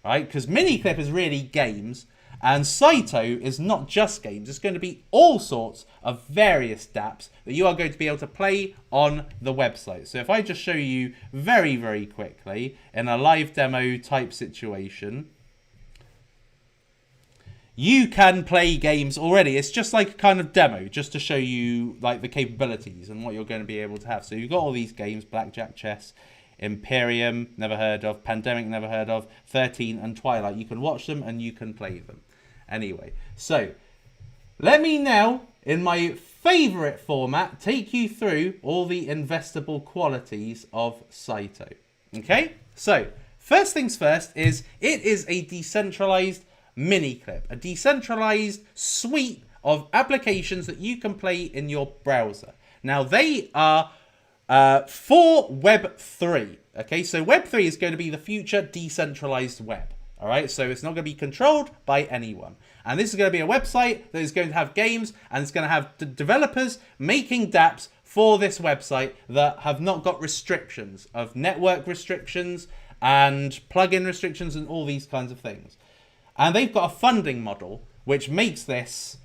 A: right? Because Miniclip is really games, and Suppo is not just games. It's going to be all sorts of various dApps that you are going to be able to play on the website. So if I just show you very, very quickly in a live demo type situation, you can play games already. It's just like a kind of demo, just to show you like the capabilities and what you're going to be able to have. So you've got all these games: Blackjack, Chess, Imperium, never heard of; Pandemic, never heard of; 13 and Twilight. You can watch them and you can play them. Anyway, so let me now, in my favorite format, take you through all the investable qualities of Suppo. Okay, so first things first is it is a decentralized Miniclip, a decentralized suite of applications that you can play in your browser. Now, they are for Web3. Okay, so Web3 is going to be the future decentralized web. All right, so it's not going to be controlled by anyone. And this is going to be a website that is going to have games, and it's going to have developers making dApps for this website that have not got restrictions of network restrictions and plugin restrictions and all these kinds of things. And they've got a funding model which makes this,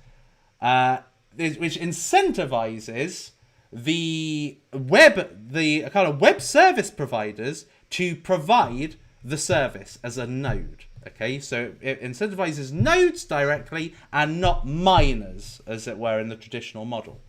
A: which incentivizes the kind of web service providers to provide the service as a node. Okay, so it incentivizes nodes directly and not miners, as it were, in the traditional model.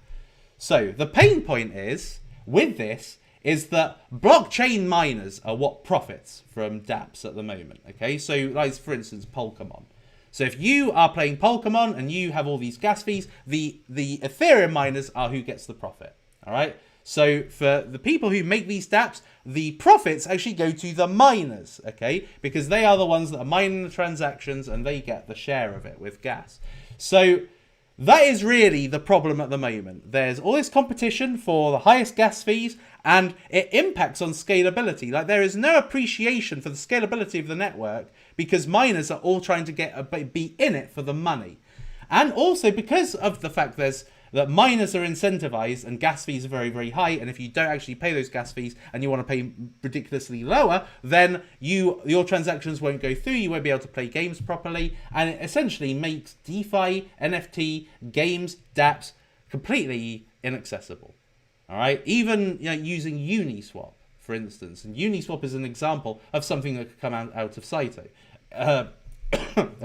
A: So the pain point is with this is that blockchain miners are what profits from dApps at the moment. Okay, so like for instance, Pokemon. So if you are playing Pokemon and you have all these gas fees, the Ethereum miners are who gets the profit. All right. So for the people who make these dApps, the profits actually go to the miners, okay? Because they are the ones that are mining the transactions and they get the share of it with gas. So that is really the problem at the moment. There's all this competition for the highest gas fees and it impacts on scalability. Like there is no appreciation for the scalability of the network because miners are all trying to be in it for the money. And also because of the fact that miners are incentivized and gas fees are very, very high. And if you don't actually pay those gas fees and you want to pay ridiculously lower, then your transactions won't go through. You won't be able to play games properly. And it essentially makes DeFi, NFT, games, dApps completely inaccessible. All right. Even using Uniswap, for instance. And Uniswap is an example of something that could come out of Suppo. A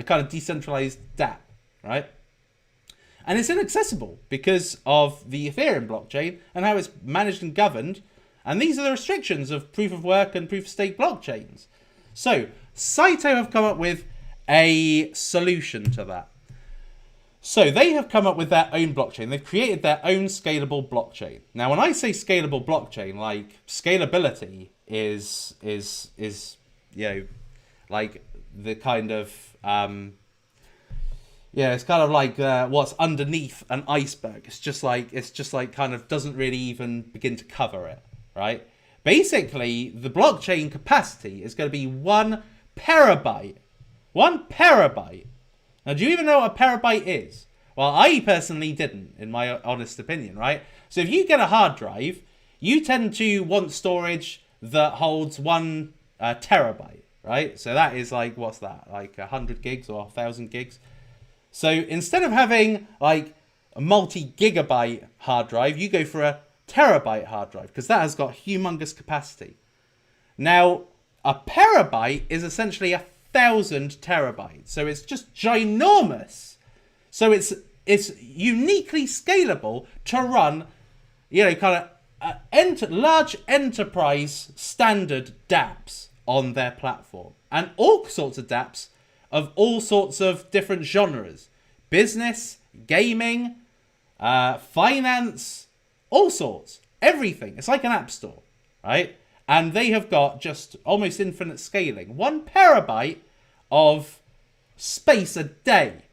A: kind of decentralized dApp, right? And it's inaccessible because of the Ethereum blockchain and how it's managed and governed. And these are the restrictions of proof of work and proof of stake blockchains. So Suppo have come up with a solution to that. So they have come up with their own blockchain. They've created their own scalable blockchain. Now, when I say scalable blockchain, like scalability is like the kind of it's kind of like what's underneath an iceberg. It's just like kind of doesn't really even begin to cover it, right? Basically, the blockchain capacity is going to be 1 petabyte. 1 petabyte. Now, do you even know what a petabyte is? Well, I personally didn't, in my honest opinion, right? So if you get a hard drive, you tend to want storage that holds 1 terabyte, right? So that is like, what's that? Like 100 gigs or 1,000 gigs? So instead of having like a multi-gigabyte hard drive, you go for a terabyte hard drive because that has got humongous capacity. Now, a petabyte is essentially 1,000 terabytes. So it's just ginormous. So it's uniquely scalable to run, kind of large enterprise standard dApps on their platform. And all sorts of dApps of all sorts of different genres. Business, gaming, finance, all sorts. Everything. It's like an app store, right? And they have got just almost infinite scaling. 1 petabyte of space a day.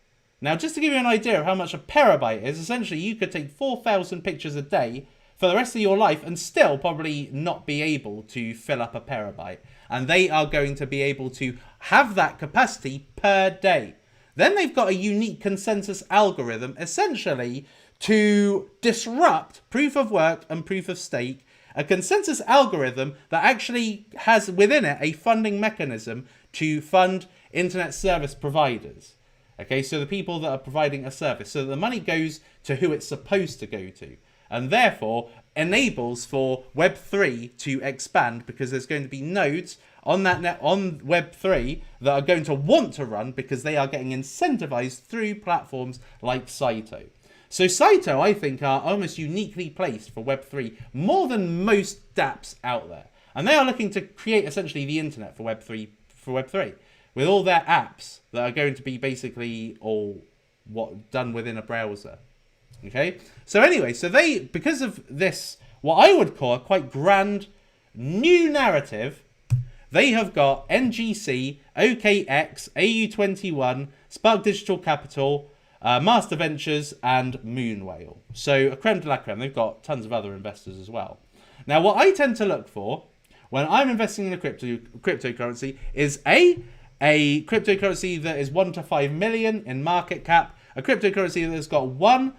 A: Now, just to give you an idea of how much a petabyte is, essentially you could take 4,000 pictures a day for the rest of your life and still probably not be able to fill up a petabyte. And they are going to be able to have that capacity per day. Then they've got a unique consensus algorithm, essentially, to disrupt proof of work and proof of stake. A consensus algorithm that actually has within it a funding mechanism to fund internet service providers. Okay, so the people that are providing a service. So the money goes to who it's supposed to go to. And therefore enables for Web3 to expand, because there's going to be nodes on that net on Web3 that are going to want to run because they are getting incentivized through platforms like Saito. So Saito, I think, are almost uniquely placed for Web3 more than most dApps out there. And they are looking to create essentially the internet for Web3 with all their apps that are going to be basically all done within a browser. Okay, so anyway, so they, because of this, what I would call a quite grand new narrative, they have got NGC, OKX, AU21, Spark Digital Capital, Master Ventures, and Moonwhale. So a creme de la creme. They've got tons of other investors as well. Now, what I tend to look for when I'm investing in a cryptocurrency is a cryptocurrency that is 1 to 5 million in market cap, a cryptocurrency that has got 1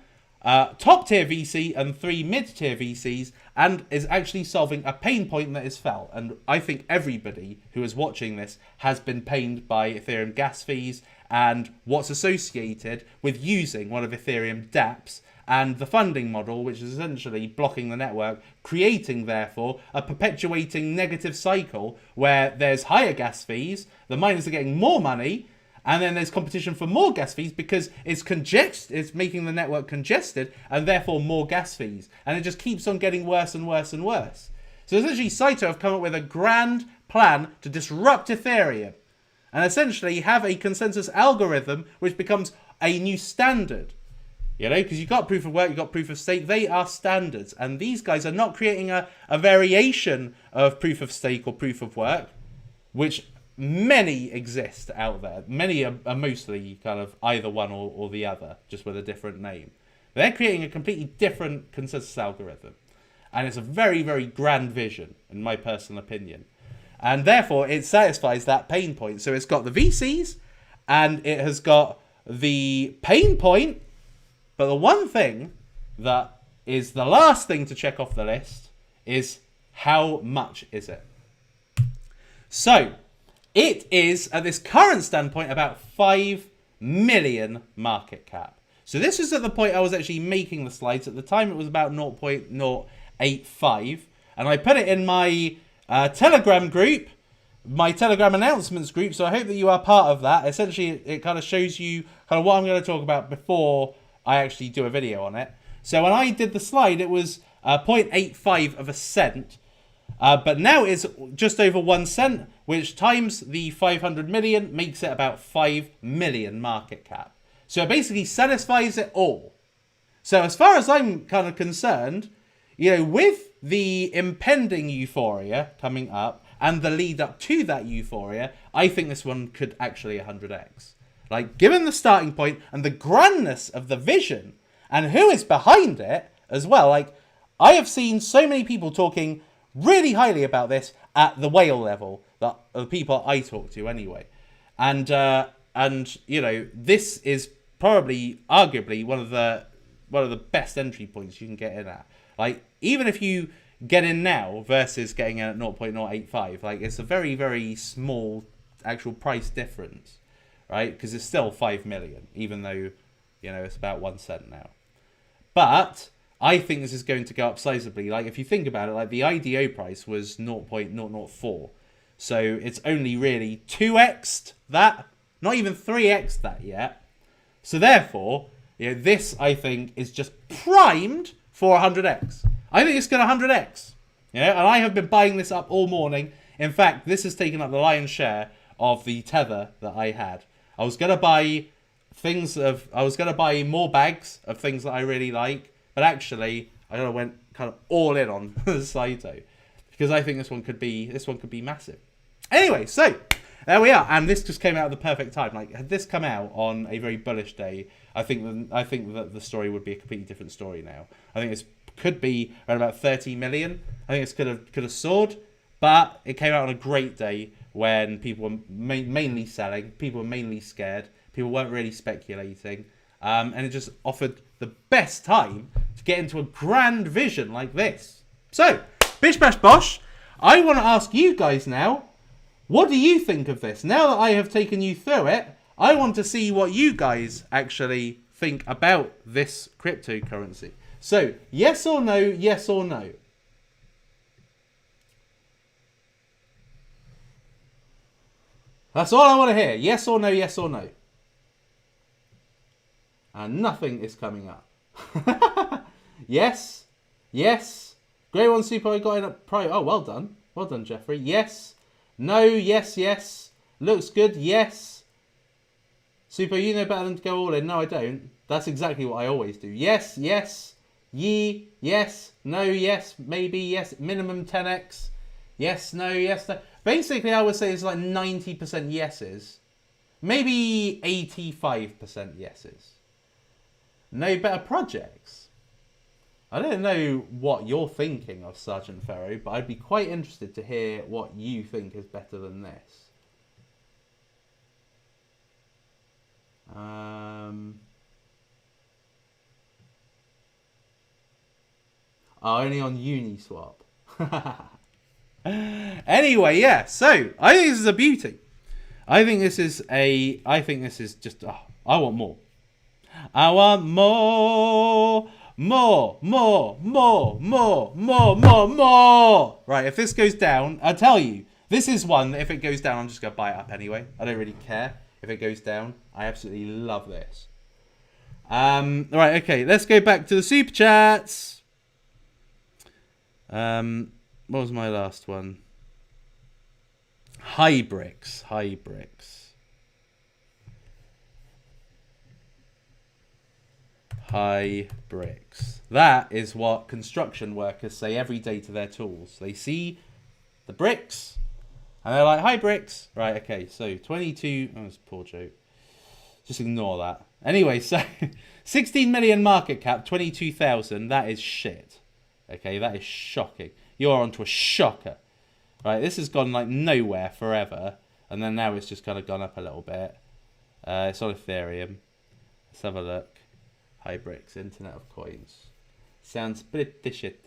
A: top tier VC and 3 mid tier VCs, and is actually solving a pain point that is felt. And I think everybody who is watching this has been pained by Ethereum gas fees and what's associated with using one of Ethereum dApps and the funding model, which is essentially blocking the network, creating therefore a perpetuating negative cycle where there's higher gas fees, the miners are getting more money, and then there's competition for more gas fees because it's making the network congested, and therefore more gas fees. And it just keeps on getting worse and worse and worse. So essentially, Saito have come up with a grand plan to disrupt Ethereum and essentially have a consensus algorithm which becomes a new standard. You know, because you've got proof of work, you've got proof of stake. They are standards. And these guys are not creating a variation of proof of stake or proof of work, which many exist out there. Many are mostly kind of either one or the other, just with a different name. They're creating a completely different consensus algorithm. And it's a very, very grand vision, in my personal opinion. And therefore, it satisfies that pain point. So it's got the VCs, and it has got the pain point. But the one thing that is the last thing to check off the list is how much is it? So it is, at this current standpoint, about 5 million market cap. So this was at the point I was actually making the slides. At the time, it was about 0.085. And I put it in my Telegram group, my Telegram announcements group. So I hope that you are part of that. Essentially, it kind of shows you kind of what I'm going to talk about before I actually do a video on it. So when I did the slide, it was 0.85 of a cent. But now it's just over 1 cent, which times the 500 million makes it about 5 million market cap. So it basically satisfies it all. So as far as I'm kind of concerned, you know, with the impending euphoria coming up and the lead up to that euphoria, I think this one could actually 100x. Like, given the starting point and the grandness of the vision and who is behind it as well, like, I have seen so many people talking really highly about this at the whale level, that the people I talk to anyway. And you know, this is probably arguably one of the best entry points you can get in at. Like, even if you get in now versus getting in at 0.085, like, it's a very, very small actual price difference, right? Because it's still 5 million, even though, you know, it's about 1 cent now. But I think this is going to go up sizably. Like, if you think about it, like, the IDO price was 0.004. So it's only really 2x'd that, not even 3x'd that yet. So therefore, you know, this, I think, is just primed for 100x. I think it's going to 100x. You know, and I have been buying this up all morning. In fact, this has taken up the lion's share of the tether that I had. I was going to buy more bags of things that I really like, but actually I went kind of all in on Saito because I think this one could be massive. Anyway, so there we are. And this just came out at the perfect time. Like, had this come out on a very bullish day, I think that the story would be a completely different story now. I think this could be around about 30 million. I think this could have soared, but it came out on a great day when people were mainly selling, people were mainly scared, people weren't really speculating, and it just offered the best time to get into a grand vision like this. So, bish bash bosh, I want to ask you guys now, what do you think of this? Now that I have taken you through it, I want to see what you guys actually think about this cryptocurrency. So, yes or no, yes or no? That's all I want to hear. Yes or no, yes or no. And nothing is coming up. Yes. Yes. Grey One Suppo, I got in at pro. Oh, well done. Well done, Jeffrey. Yes. No, yes, yes. Looks good, yes. Suppo, you know better than to go all in. No, I don't. That's exactly what I always do. Yes, yes. Ye, yes. No, yes. Maybe, yes. Minimum 10x. Yes, no, yes, no. Basically, I would say it's like 90% yeses. Maybe 85% yeses. No better projects. I don't know what you're thinking of, Sergeant Ferro, but I'd be quite interested to hear what you think is better than this. Only on Uniswap. Anyway, yeah, so I think this is a beauty. I think this is just, I want more. I want more. Right, if this goes down, I'll tell you, this is one that if it goes down, I'm just going to buy it up anyway. I don't really care if it goes down. I absolutely love this. Right, okay, let's go back to the super chats. What was my last one? Hybrix. That is what construction workers say every day to their tools. They see the bricks and they're like, "Hi, bricks." Right, okay, so 22. Oh, that's a poor joke. Just ignore that. Anyway, so 16 million market cap, 22,000. That is shit. Okay, that is shocking. You're onto a shocker. Right, this has gone like nowhere forever. And then now it's just kind of gone up a little bit. It's on Ethereum. Let's have a look. Hybrix, Internet of Coins. Sounds pretty shit.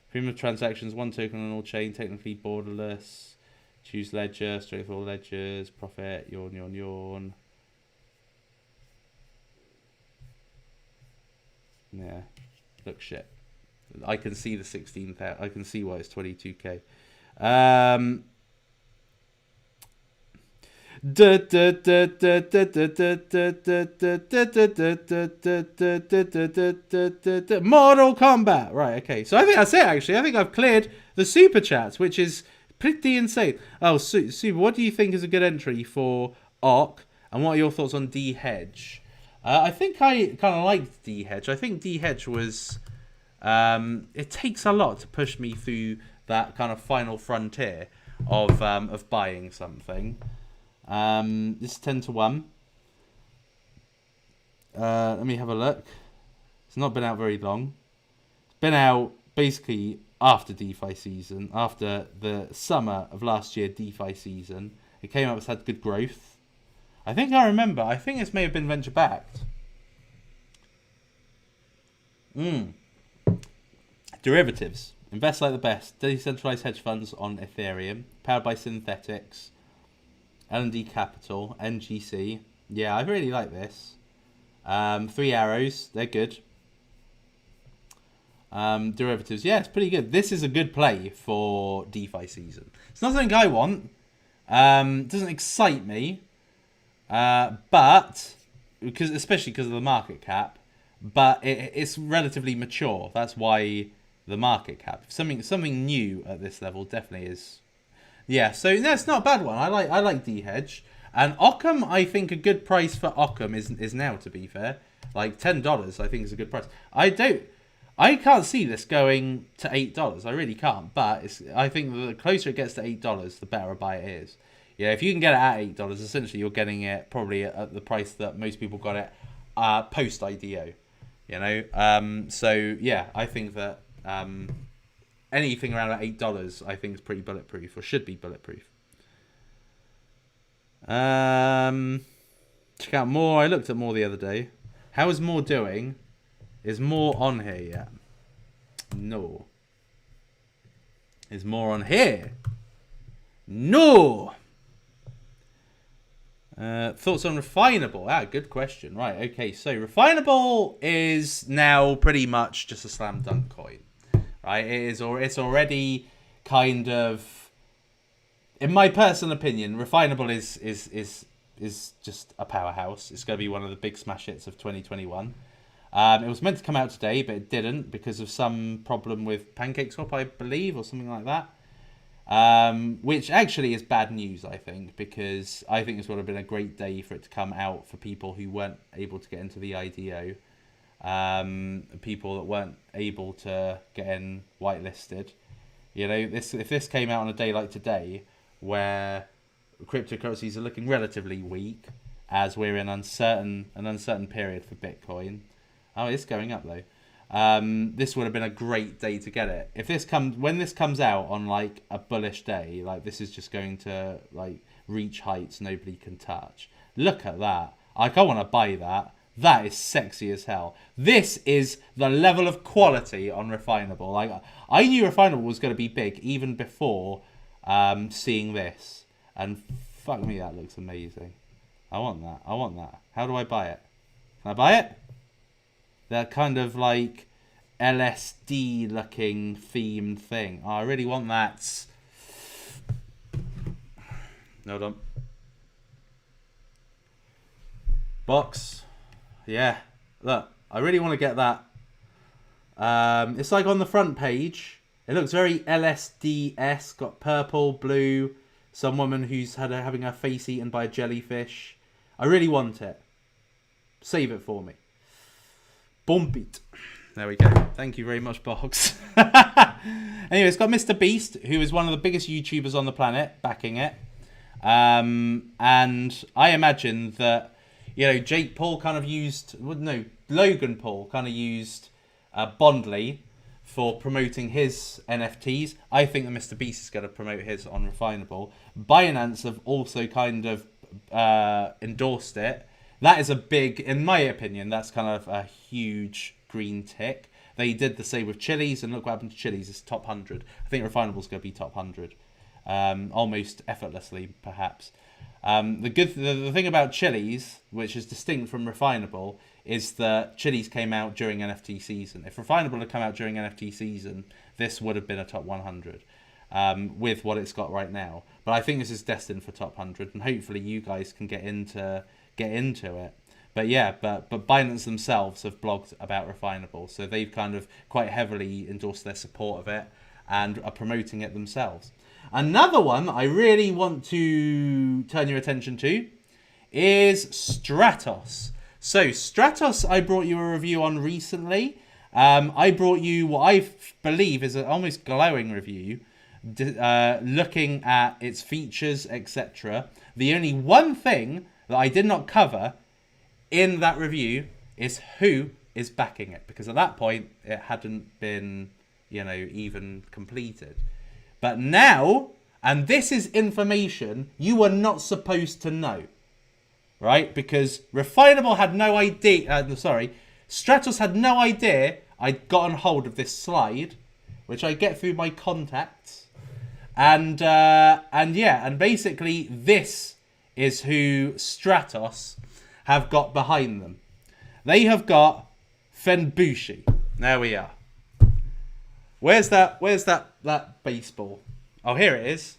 A: Freedom of transactions, one token on all chain, technically borderless. Choose ledger, straight for all ledgers, profit, yawn. Yeah, looks shit. I can see the 16,000. I can see why it's 22k. Mortal Kombat. Right, okay. So I think that's it, actually. I think I've cleared the super chats, which is pretty insane. Oh, Super, what do you think is a good entry for ARC? And what are your thoughts on D-Hedge? I think I kind of liked D-Hedge. I think D-Hedge was... it takes a lot to push me through that kind of final frontier of buying something. This is 10 to 1. Let me have a look. It's not been out very long. It's been out basically after DeFi season, after the summer of last year DeFi season. It came out, it's had good growth. I think this may have been venture backed. Derivatives. Invest like the best. Decentralized hedge funds on Ethereum. Powered by synthetics. L&D Capital. NGC. Yeah, I really like this. 3 arrows. They're good. Derivatives. Yeah, it's pretty good. This is a good play for DeFi season. It's not something I want. It doesn't excite me. But, especially because of the market cap. But it's relatively mature. That's why the market cap. Something new at this level definitely is. Yeah, so that's not a bad one. I like D-Hedge. And Occam, I think a good price for Occam is now, to be fair. Like $10 I think is a good price. I can't see this going to $8. I really can't. But I think the closer it gets to $8, the better a buy it is. Yeah, if you can get it at $8, essentially you're getting it probably at the price that most people got it post IDO. You know, so yeah, I think that anything around at $8, I think is pretty bulletproof, or should be bulletproof. Check out more. I looked at more the other day. How is more doing? Is more on here yet? No. Is more on here? No. Thoughts on Refinable? Good question. Right, okay. So Refinable is now pretty much just a slam dunk coin, right? It's already kind of, in my personal opinion, Refinable is just a powerhouse. It's going to be one of the big smash hits of 2021. It was meant to come out today, but it didn't because of some problem with PancakeSwap, I believe, or something like that. Which actually is bad news, I think, because I think this would have been a great day for it to come out for people who weren't able to get into the IDO, people that weren't able to get in whitelisted. You know, if this came out on a day like today, where cryptocurrencies are looking relatively weak, as we're in an uncertain period for Bitcoin. Oh, it's going up though. This would have been a great day to get it. When this comes out on like a bullish day, like this is just going to like reach heights nobody can touch. Look at that. Like I want to buy that. That is sexy as hell. This is the level of quality on Refinable. Like I knew Refinable was going to be big even before seeing this. And fuck me, that looks amazing. I want that. I want that. How do I buy it? Can I buy it? That kind of like LSD looking themed thing. Oh, I really want that. Hold on. Box. Yeah. Look, I really want to get that. It's like on the front page. It looks very LSD-esque. Got purple, blue. Some woman who's having her face eaten by a jellyfish. I really want it. Save it for me. Bump it. There we go. Thank you very much, Box. Anyway, it's got Mr. Beast, who is one of the biggest YouTubers on the planet, backing it. And I imagine that, you know, Jake Paul kind of used... No, Logan Paul kind of used Bondly for promoting his NFTs. I think that Mr. Beast is going to promote his on Refinable. Binance have also kind of endorsed it. That is a big, in my opinion, that's kind of a huge green tick. They did the same with Chili's, and look what happened to Chili's. It's top 100. I think Refinable's going to be top 100. Almost effortlessly, perhaps. The thing about Chili's, which is distinct from Refinable, is that Chili's came out during NFT season. If Refinable had come out during NFT season, this would have been a top 100 with what it's got right now. But I think this is destined for top 100, and hopefully you guys can get into it. But yeah, but Binance themselves have blogged about Refinable, so they've kind of quite heavily endorsed their support of it and are promoting it themselves. Another one that I really want to turn your attention to is Stratos. So Stratos, I brought you a review on recently. I brought you what I believe is an almost glowing review, looking at its features, etc. The only one thing that I did not cover in that review is who is backing it, because at that point it hadn't been, you know, even completed. But now, and this is information you are not supposed to know, right? Because Refinable had no idea, Stratos had no idea I'd gotten hold of this slide, which I get through my contacts. And basically this is who Stratos have got behind them. They have got Fenbushi. There we are. Where's that baseball? Oh, here it is.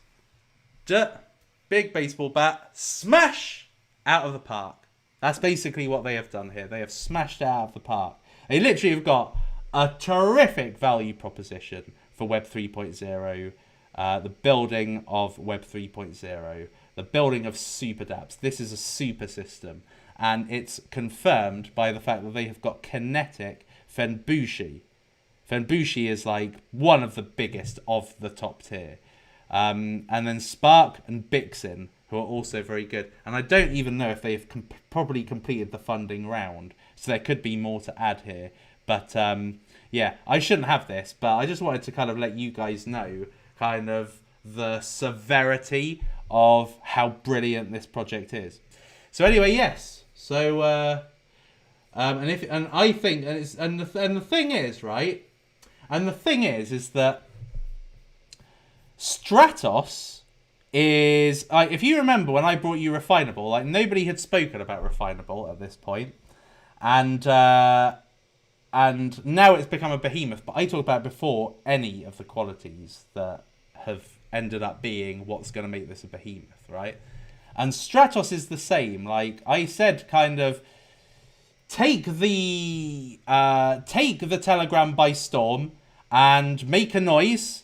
A: Big baseball bat. Smash out of the park. That's basically what they have done here. They have smashed out of the park. They literally have got a terrific value proposition for Web 3.0. The building of Web 3.0. The building of super dApps. This is a super system. And it's confirmed by the fact that they have got kinetic Fenbushi. Fenbushi is like one of the biggest of the top tier. And then Spark and Bixin. who are also very good. And I don't even know if they've probably completed the funding round. So there could be more to add here. But yeah, I shouldn't have this. But I just wanted to kind of let you guys know kind of the severity of how brilliant this project is. So anyway, yes. So and I think and the thing is, right? And the thing is that Stratos is, if you remember when I brought you Refinable, like nobody had spoken about Refinable at this point, and now it's become a behemoth. But I talked about it before any of the qualities that have ended up being what's going to make this a behemoth, right? And Stratos is the same. Like I said, kind of take the Telegram by storm and make a noise.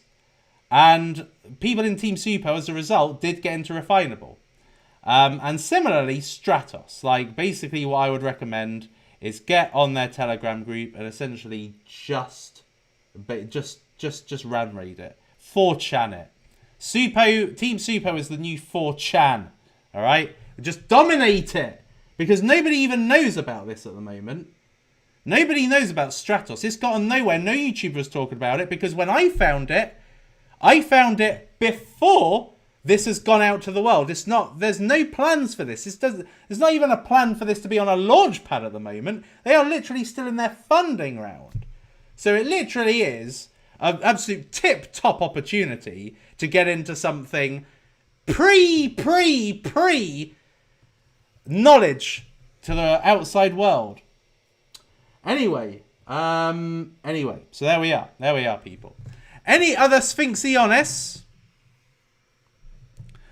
A: And people in Team Suppo, as a result, did get into Refinable. And similarly, Stratos. Like, basically what I would recommend is get on their Telegram group and essentially just ran raid it. 4chan it. Suppo, Team Suppo is the new 4chan. Alright? Just dominate it. Because nobody even knows about this at the moment. Nobody knows about Stratos. It's gotten nowhere. No YouTuber was talking about it because when I found it before this has gone out to the world. There's no plans for this. There's not even a plan for this to be on a launch pad at the moment. They are literally still in their funding round. So it literally is an absolute tip-top opportunity to get into something pre knowledge to the outside world. Anyway, so there we are, people. Any other Sphinxionists?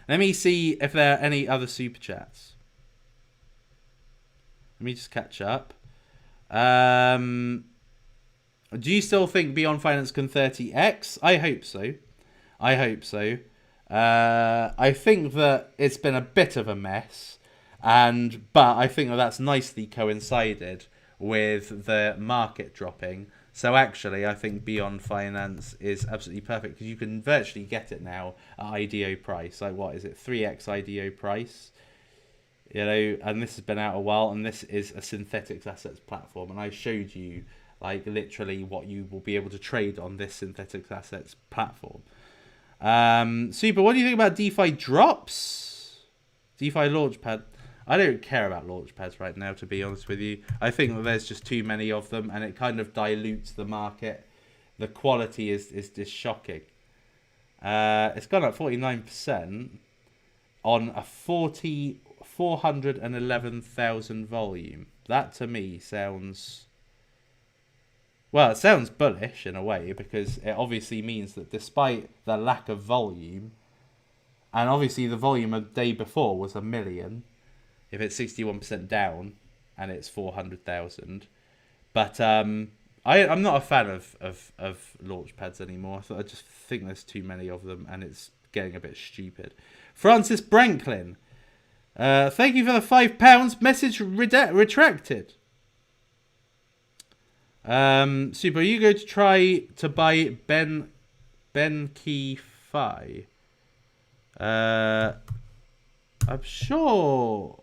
A: Let me see if there are any other super chats. Let me just catch up. Do you still think Beyond Finance can 30x? I hope so. I think that it's been a bit of a mess, but I think that that's nicely coincided with the market dropping. So actually, I think Beyond Finance is absolutely perfect because you can virtually get it now at IDO price. Like, what is it? 3x IDO price. You know, and this has been out a while, and this is a synthetics assets platform. And I showed you, like, literally what you will be able to trade on this synthetics assets platform. Super, what do you think about DeFi drops? DeFi Launchpad. I don't care about launchpads right now, to be honest with you. I think that there's just too many of them, and it kind of dilutes the market. The quality is just shocking. It's gone up 49% on a 411,000 volume. That to me sounds... Well, it sounds bullish in a way, because it obviously means that despite the lack of volume, and obviously the volume of the day before was 1 million, if it's 61% down and it's 400,000. But I'm not a fan of launch pads anymore. I just think there's too many of them and it's getting a bit stupid. Francis Branklin. Thank you for the £5. Message retracted. Super, are you going to try to buy Ben Key Fi? I'm sure...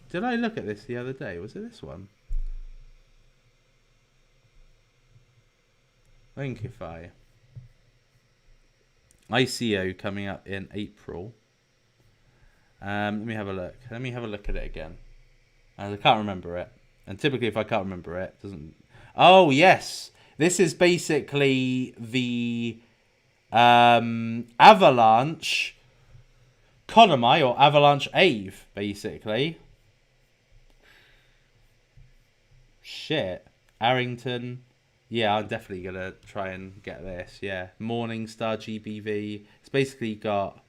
A: Did I look at this the other day? Was it this one? Linkify. ICO coming up in April. Let me have a look. Let me have a look at it again. I can't remember it. And typically if I can't remember it, it doesn't... Oh, yes. This is basically the Avalanche Economy or Avalanche Ave, basically. Shit. Arrington. Yeah, I'm definitely going to try and get this. Yeah. Morningstar GBV. It's basically got...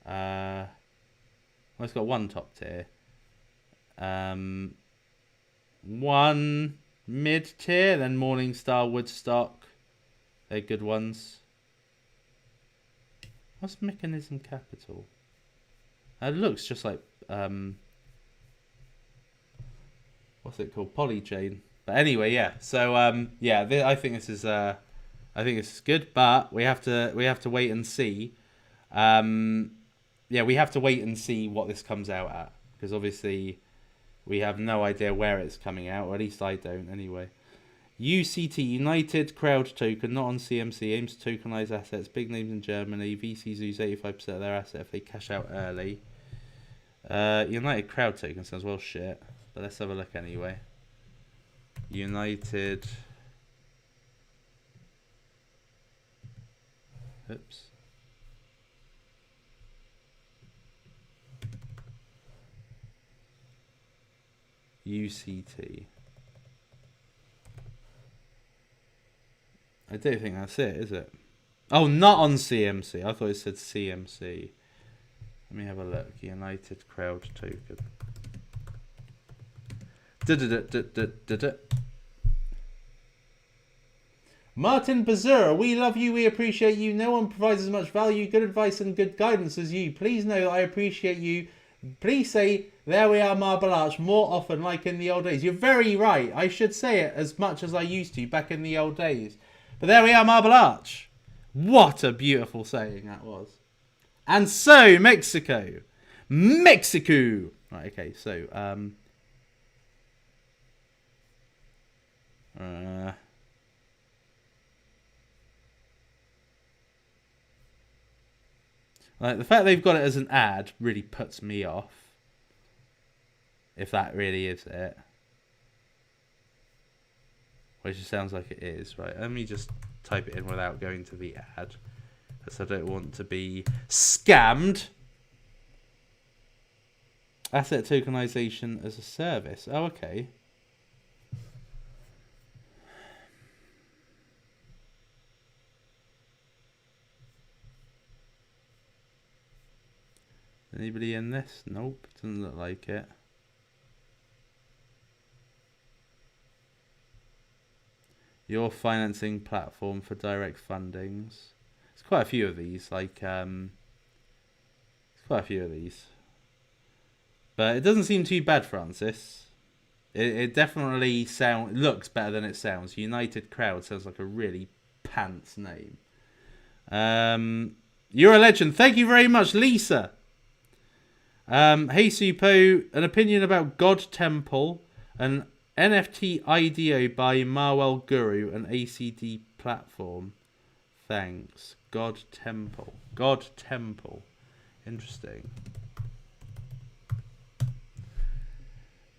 A: well, it's got one top tier. One mid-tier. Then Morningstar, Woodstock. They're good ones. What's Mechanism Capital? It looks just like... what's it called? Polychain. But anyway, yeah. So yeah, I think this is good, but we have to wait and see. yeah, we have to wait and see what this comes out at, because obviously we have no idea where it's coming out, or at least I don't anyway. UCT, United Crowd Token, not on CMC, aims to tokenize assets. Big names in Germany. VCs lose 85% of their asset if they cash out early. United Crowd Token sounds well shit, but let's have a look anyway. United. Oops. UCT. I don't think that's it, is it? Oh, not on CMC. I thought it said CMC. Let me have a look. United Crowd Token. Martin Bazura, we love you, we appreciate you. No one provides as much value, good advice and good guidance as you. Please know that I appreciate you. Please say, there we are, Marble Arch, more often like in the old days. You're very right. I should say it as much as I used to back in the old days. But there we are, Marble Arch. What a beautiful saying that was. And so, Mexico. Mexico. Right, okay, so, like, the fact they've got it as an ad really puts me off. If that really is it. Which it sounds like it is. Right, let me just type it in without going to the ad. Because I don't want to be scammed. Asset tokenization as a service. Oh, okay. Anybody in this? Nope, doesn't look like it. Your financing platform for direct fundings. There's quite a few of these, like there's quite a few of these. But it doesn't seem too bad, Francis. It definitely looks better than it sounds. United Crowd sounds like a really pants name. You're a legend. Thank you very much, Lisa. Hey Suppo, an opinion about God Temple, an NFT IDO by Marwell Guru, an ACD platform. Thanks. God Temple. God Temple. Interesting.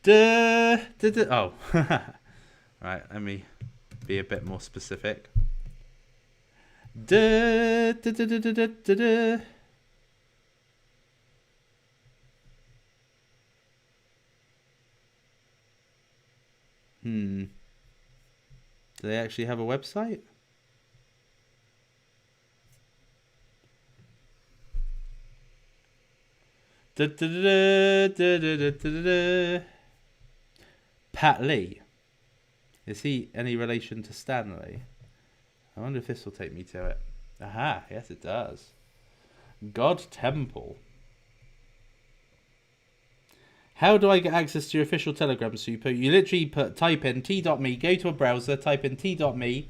A: Oh. Right, let me be a bit more specific. Do they actually have a website? Pat Lee. Is he any relation to Stanley? I wonder if this will take me to it. Aha, yes it does. God Temple. How do I get access to your official Telegram, Suppo? You literally type in t.me, go to a browser, type in t.me/Suppo.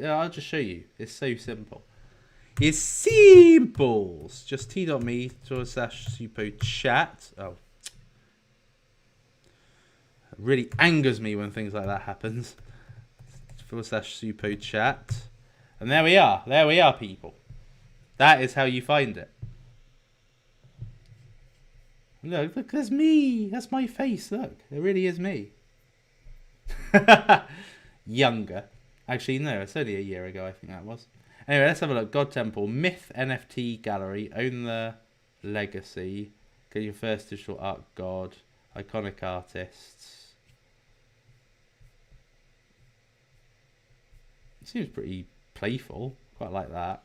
A: I'll just show you. It's so simple. It's simple. It's just t.me/Suppo chat. Oh. It really angers me when things like that happens. /Suppo chat. And there we are. There we are, people. That is how you find it. Look, there's me. That's my face. Look, it really is me. Younger. Actually, no, it's only a year ago, I think that was. Anyway, let's have a look. God Temple, Myth NFT Gallery, Own the Legacy, get your first digital art god, iconic artists. It seems pretty playful. Quite like that.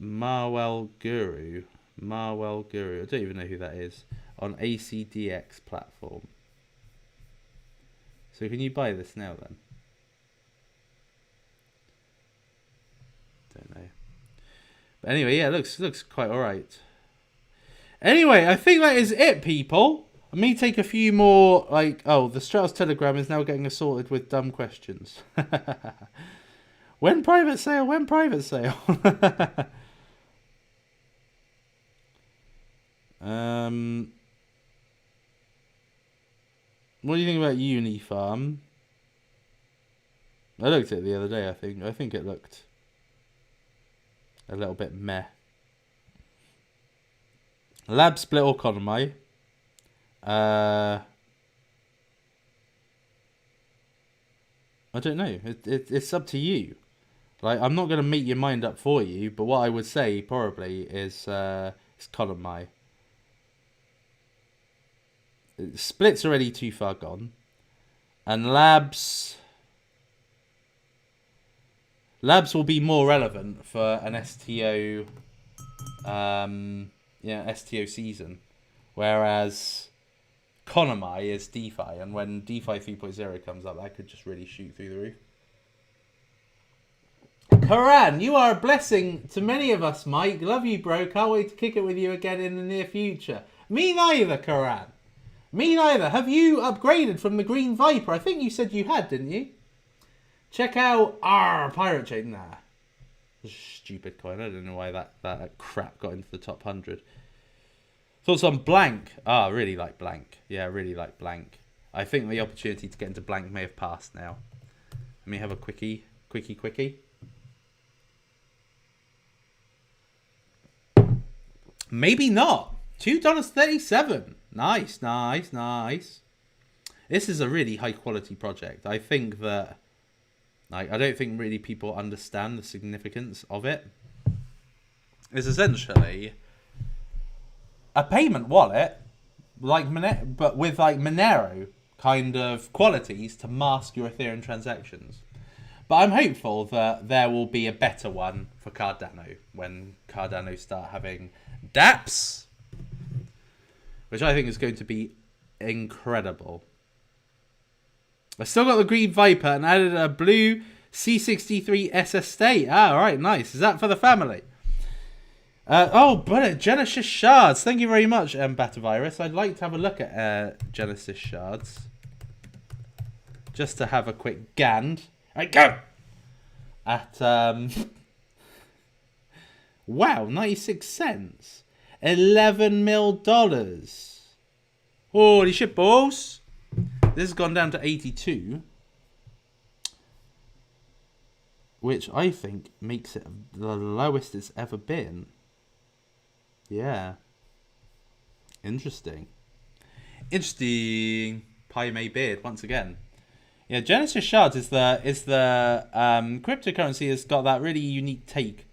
A: Marwell Guru. Marwell Guru. I don't even know who that is. On ACDX platform. So can you buy this now then? Don't know. But anyway, yeah, it looks quite alright. Anyway, I think that is it, people. Let me take a few more, like, oh, the Stratos Telegram is now getting assaulted with dumb questions. When private sale? When private sale? What do you think about Unifarm? I looked at it the other day, I think. I think it looked a little bit meh. Lab split or Economy. I don't know. It's up to you. Like, I'm not going to make your mind up for you, but what I would say probably is Economy. Split's already too far gone. And Labs will be more relevant for an STO STO season. Whereas Economy is DeFi, and when DeFi 3.0 comes up, that could just really shoot through the roof. Karan, you are a blessing to many of us, Mike. Love you, bro. Can't wait to kick it with you again in the near future. Me neither, Karan. Me neither. Have you upgraded from the Green Viper? I think you said you had, didn't you? Check out our Pirate Chain. Nah. Stupid coin. I don't know why that crap got into the top 100. Thoughts on Blank? I really like Blank. Yeah, I really like Blank. I think the opportunity to get into Blank may have passed now. Let me have a quickie. Maybe not. $2.37. Nice. This is a really high quality project. I think that I don't think really people understand the significance of it. It's essentially a payment wallet, but with like Monero kind of qualities to mask your Ethereum transactions. But I'm hopeful that there will be a better one for Cardano when Cardano start having dApps, which I think is going to be incredible. I still got the Green Viper and added a blue C63 SS State. All right, nice. Is that for the family? But Genesis Shards. Thank you very much, Batavirus. I'd like to have a look at Genesis Shards. Just to have a quick gand. Right, go! At, wow, 96 cents. $11 million. Holy shit, balls. This has gone down to 82. Which I think makes it the lowest it's ever been. Yeah. Interesting. Pi May Beard once again. Yeah, Genesis Shards is the cryptocurrency has got that really unique take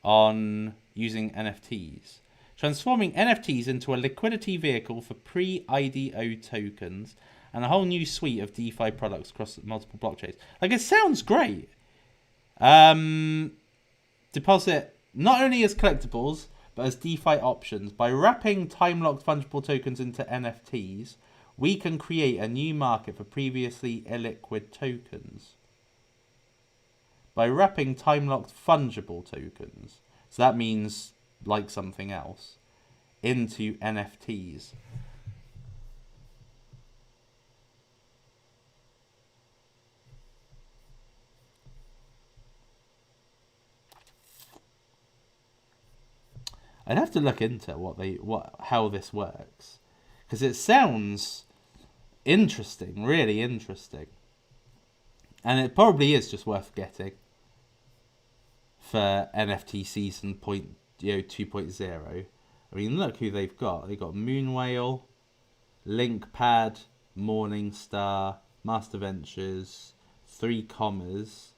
A: on using NFTs. Transforming NFTs into a liquidity vehicle for pre-IDO tokens and a whole new suite of DeFi products across multiple blockchains. Like, it sounds great. Deposit not only as collectibles, but as DeFi options. By wrapping time-locked fungible tokens into NFTs, we can create a new market for previously illiquid tokens. By wrapping time-locked fungible tokens, so that means like something else, into NFTs. I'd have to look into how this works, because it sounds interesting, really interesting, and it probably is just worth getting for NFT season 2.0. I mean, look who they've got. They've got Moonwhale, Linkpad, Morningstar, Master Ventures, 3 Commas,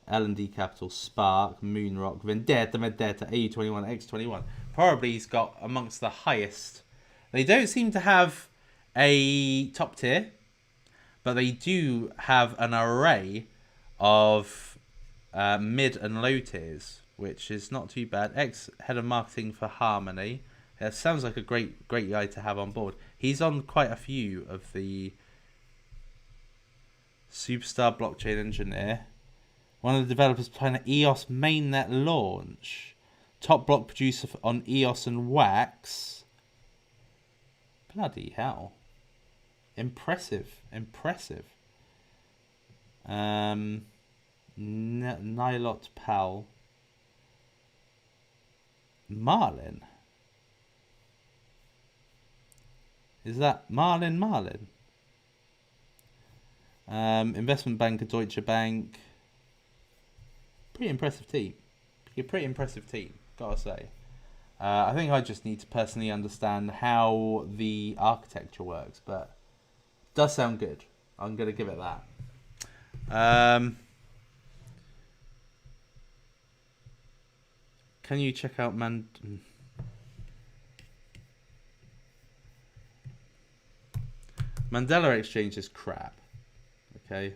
A: L&D Capital, Spark, Moonrock, Vendetta, AU21, X21. Probably he's got amongst the highest. They don't seem to have a top tier, but they do have an array of mid and low tiers, which is not too bad. Ex-head of marketing for Harmony. Sounds like a great guy to have on board. He's on quite a few of the Superstar Blockchain Engineer. One of the developers behind the EOS mainnet launch. Top block producer on EOS and Wax. Bloody hell. Impressive. Nilot Pal. Marlin. Is that Marlin? Investment banker, Deutsche Bank. Pretty impressive team. Gotta say. I think I just need to personally understand how the architecture works, but it does sound good. I'm going to give it that. Can you check out Mandela Exchange is crap. Okay.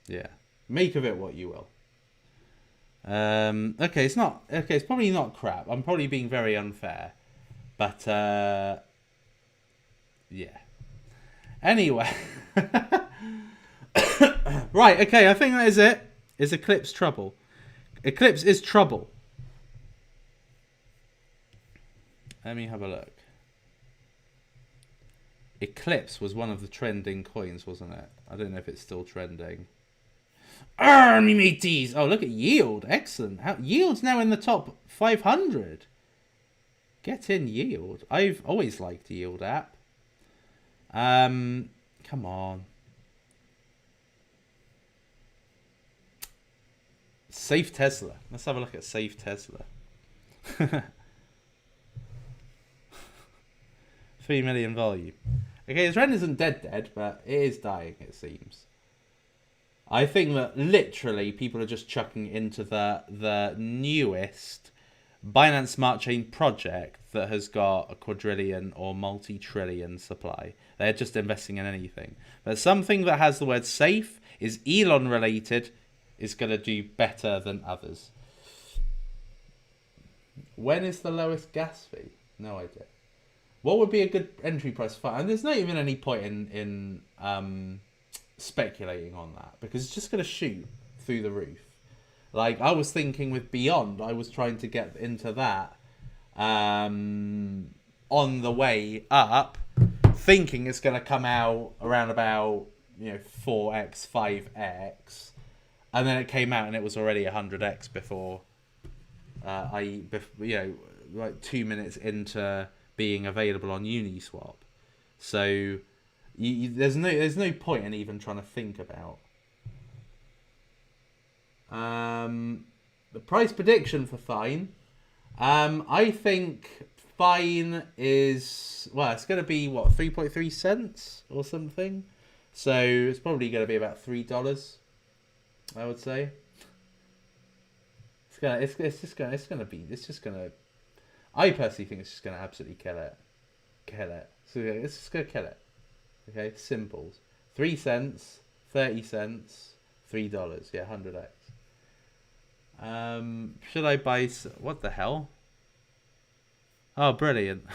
A: Yeah. Make of it what you will. Okay, it's not. Okay, it's probably not crap. I'm probably being very unfair. But, yeah. Anyway. Right, okay, I think that is it. Is Eclipse trouble? Eclipse is trouble. Let me have a look. Eclipse was one of the trending coins, wasn't it? I don't know if it's still trending. Me mateys! Oh, look at yield. Excellent. Yield's now in the top 500. Get in yield. I've always liked the yield app. Come on. Safe Tesla. Let's have a look at Safe Tesla. 3 million volume. Okay, the trend isn't dead, but it is dying, it seems. I think that literally people are just chucking into the newest Binance Smart Chain project that has got a quadrillion or multi-trillion supply. They're just investing in anything. But something that has the word safe, is Elon related, is going to do better than others. When is the lowest gas fee? No idea. What would be a good entry price for? And there's not even any point in speculating on that, because it's just going to shoot through the roof. Like, I was thinking with Beyond, I was trying to get into that on the way up, thinking it's going to come out around about 4x, 5x, and then it came out and it was already 100x before like 2 minutes into being available on Uniswap. So there's no point in even trying to think about. The price prediction for Fine. I think Fine is, well, it's going to be, 3.3 cents or something? So it's probably going to be about $3, I would say. It's just gonna I personally think it's just gonna absolutely kill it. So it's just gonna kill it. Okay, simples. 3 cents, 30 cents, $3. Yeah, 100x. Should I buy? What the hell? Oh, brilliant!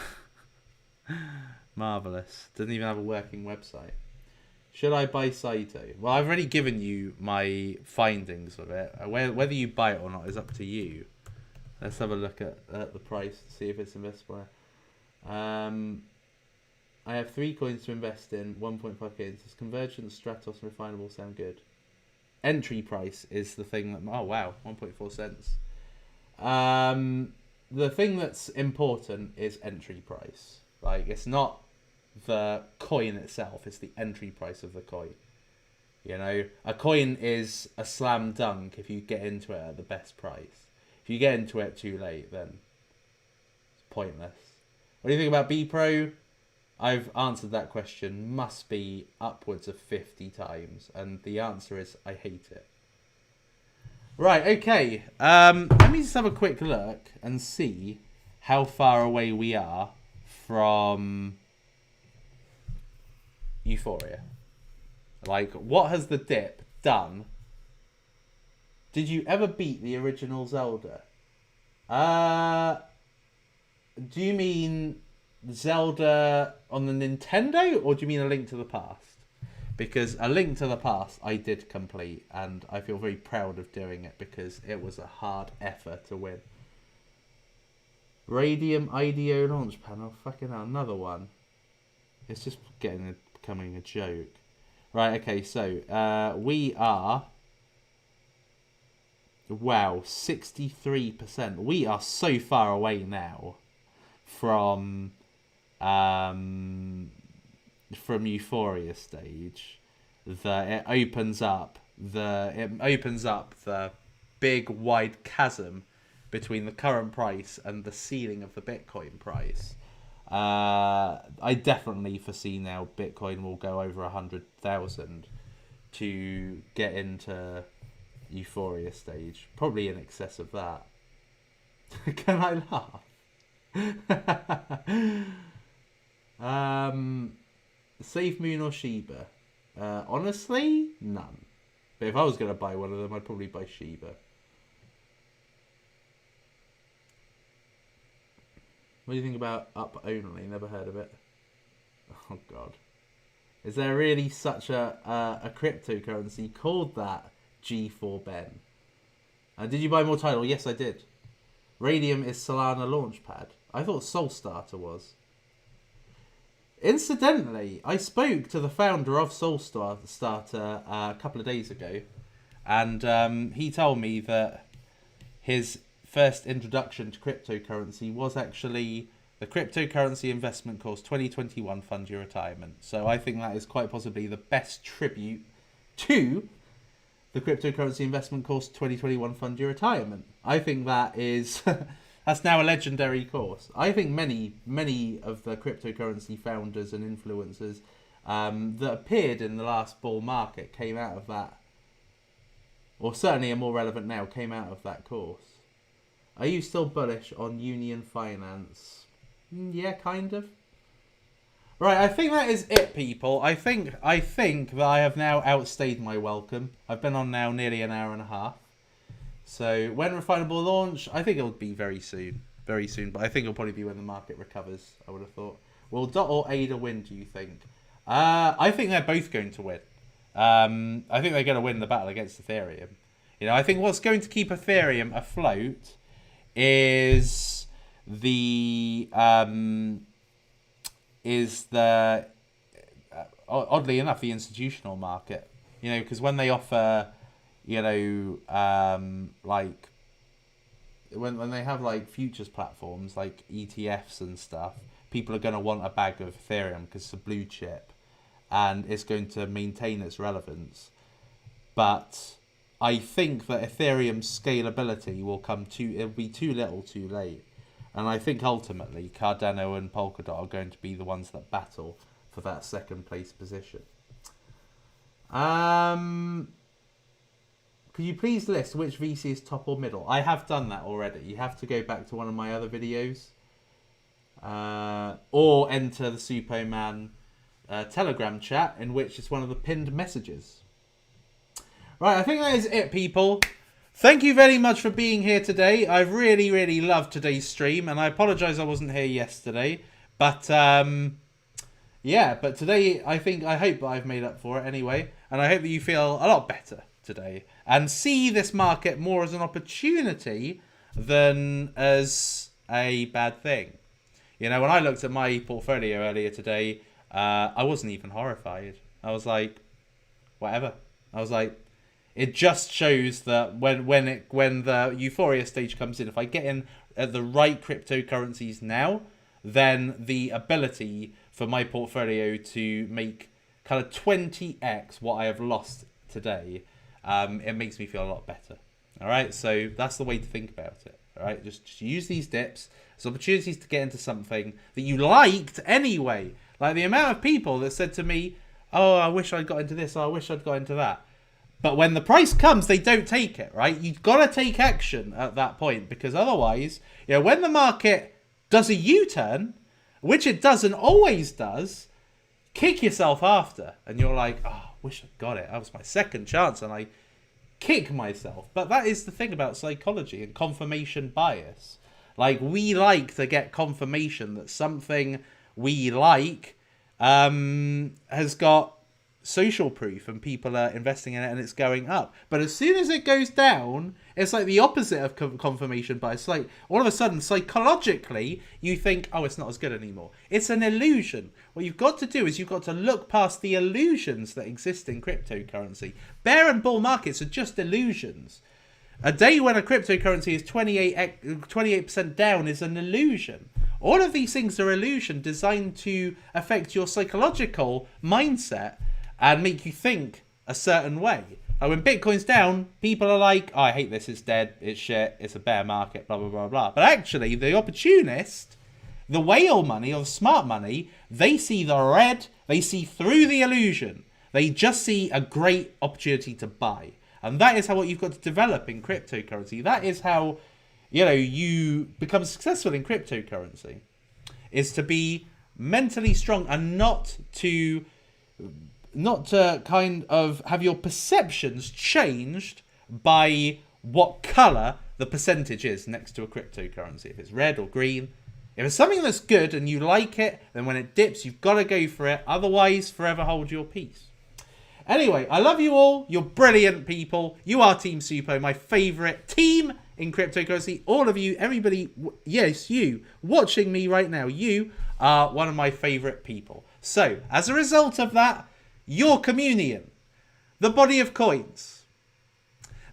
A: Marvelous. Doesn't even have a working website. Should I buy Saito? Well, I've already given you my findings of it. Whether you buy it or not is up to you. Let's have a look at the price, see if it's investable. I have 3 coins to invest in, 1.5k. Does Convergence, Stratos, and Refinable sound good? Entry price is the thing that... Oh, wow, 1.4 cents. The thing that's important is entry price. Like, it's not the coin itself, it's the entry price of the coin. A coin is a slam dunk if you get into it at the best price. If you get into it too late, then it's pointless. What do you think about B Pro? I've answered that question, must be upwards of 50 times, and the answer is I hate it. Right, okay. Let me just have a quick look and see how far away we are from Euphoria. Like, what has the dip done? Did you ever beat the original Zelda? Do you mean Zelda on the Nintendo, or do you mean A Link to the Past? Because A Link to the Past I did complete, and I feel very proud of doing it because it was a hard effort to win. Radium IDO launch panel. Fucking hell, another one. It's just becoming a joke. Right, okay, so we are... Wow, 63%. We are so far away now from Euphoria stage that it opens up the big wide chasm between the current price and the ceiling of the Bitcoin price. I definitely foresee now Bitcoin will go over 100,000 to get into Euphoria stage, probably in excess of that. Can I laugh? Safe Moon or Shiba? Honestly, none. But if I was going to buy one of them, I'd probably buy Shiba. What do you think about Up Only? Never heard of it. Oh god. Is there really such a cryptocurrency called that? G4 Ben. Did you buy more title? Yes, I did. Radium is Solana Launchpad. I thought Soulstarter was. Incidentally, I spoke to the founder of Soulstarter a couple of days ago, and he told me that his first introduction to cryptocurrency was actually the Cryptocurrency Investment Course 2021 Fund Your Retirement. So I think that is quite possibly the best tribute to the Cryptocurrency Investment Course 2021 Fund Your Retirement. I think that is... that's now a legendary course. I think many of the cryptocurrency founders and influencers that appeared in the last bull market came out of that, or certainly are more relevant now, came out of that course. Are you still bullish on Union Finance? Yeah, kind of. Right, I think that is it, people. I think that I have now outstayed my welcome. I've been on now nearly an hour and a half. So when Refinable launch, I think it'll be very soon. Very soon, but I think it'll probably be when the market recovers, I would have thought. Will DOT or ADA win, do you think? I think they're both going to win. I think they're going to win the battle against Ethereum. You know, I think what's going to keep Ethereum afloat is the oddly enough, the institutional market. You know, because when they offer, you know, like when they have like futures platforms like ETFs and stuff, people are going to want a bag of Ethereum because it's a blue chip and it's going to maintain its relevance. But I think that Ethereum's scalability it'll be too little too late. And I think ultimately Cardano and Polkadot are going to be the ones that battle for that second place position. Could you please list which VC is top or middle? I have done that already. You have to go back to one of my other videos. Or enter the Suppoman Telegram chat, in which it's one of the pinned messages. Right, I think that is it, people. Thank you very much for being here today. I really, really loved today's stream, and I apologise I wasn't here yesterday. But, yeah, but today I hope that I've made up for it anyway. And I hope that you feel a lot better today and see this market more as an opportunity than as a bad thing. You know, when I looked at my portfolio earlier today, I wasn't even horrified. I was like, whatever. I was like, it just shows that when the euphoria stage comes in, if I get in at the right cryptocurrencies now, then the ability for my portfolio to make kind of 20x what I have lost today, it makes me feel a lot better. All right, so that's the way to think about it. All right, just use these dips as opportunities to get into something that you liked anyway. Like the amount of people that said to me, "Oh, I wish I'd got into this. Oh, I wish I'd got into that." But when the price comes, they don't take it, right? You've got to take action at that point, because otherwise, you know, when the market does a U-turn, which it doesn't always does, kick yourself after. And you're like, oh, wish I'd got it. That was my second chance, and I kick myself. But that is the thing about psychology and confirmation bias. Like, we like to get confirmation that something we like has got social proof and people are investing in it and it's going up. But as soon as it goes down, it's like the opposite of confirmation bias. Like all of a sudden, psychologically, you think, oh, it's not as good anymore. It's an illusion. What you've got to do is you've got to look past the illusions that exist in cryptocurrency. Bear and bull markets are just illusions. A day when a cryptocurrency is 28% down is an illusion. All of these things are illusion designed to affect your psychological mindset and make you think a certain way. Like when Bitcoin's down, people are like, oh, I hate this, it's dead, it's shit, it's a bear market, blah, blah, blah, blah. But actually, the opportunist, the whale money or the smart money, they see the red, they see through the illusion. They just see a great opportunity to buy. And that is how what you've got to develop in cryptocurrency. That is how, you become successful in cryptocurrency. Is to be mentally strong and not to kind of have your perceptions changed by what color the percentage is next to a cryptocurrency. If it's red or green. If it's something that's good and you like it, then when it dips, you've got to go for it. Otherwise, forever hold your peace. Anyway, I love you all. You're brilliant people. You are Team Suppo, my favorite team in cryptocurrency. All of you, everybody, yes, you watching me right now, you are one of my favorite people. So, as a result of that, your communion, the body of coins,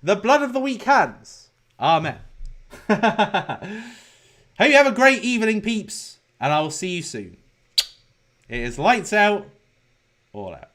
A: the blood of the weak hands. Amen. Hope you have a great evening, peeps, and I will see you soon. It is lights out, all out.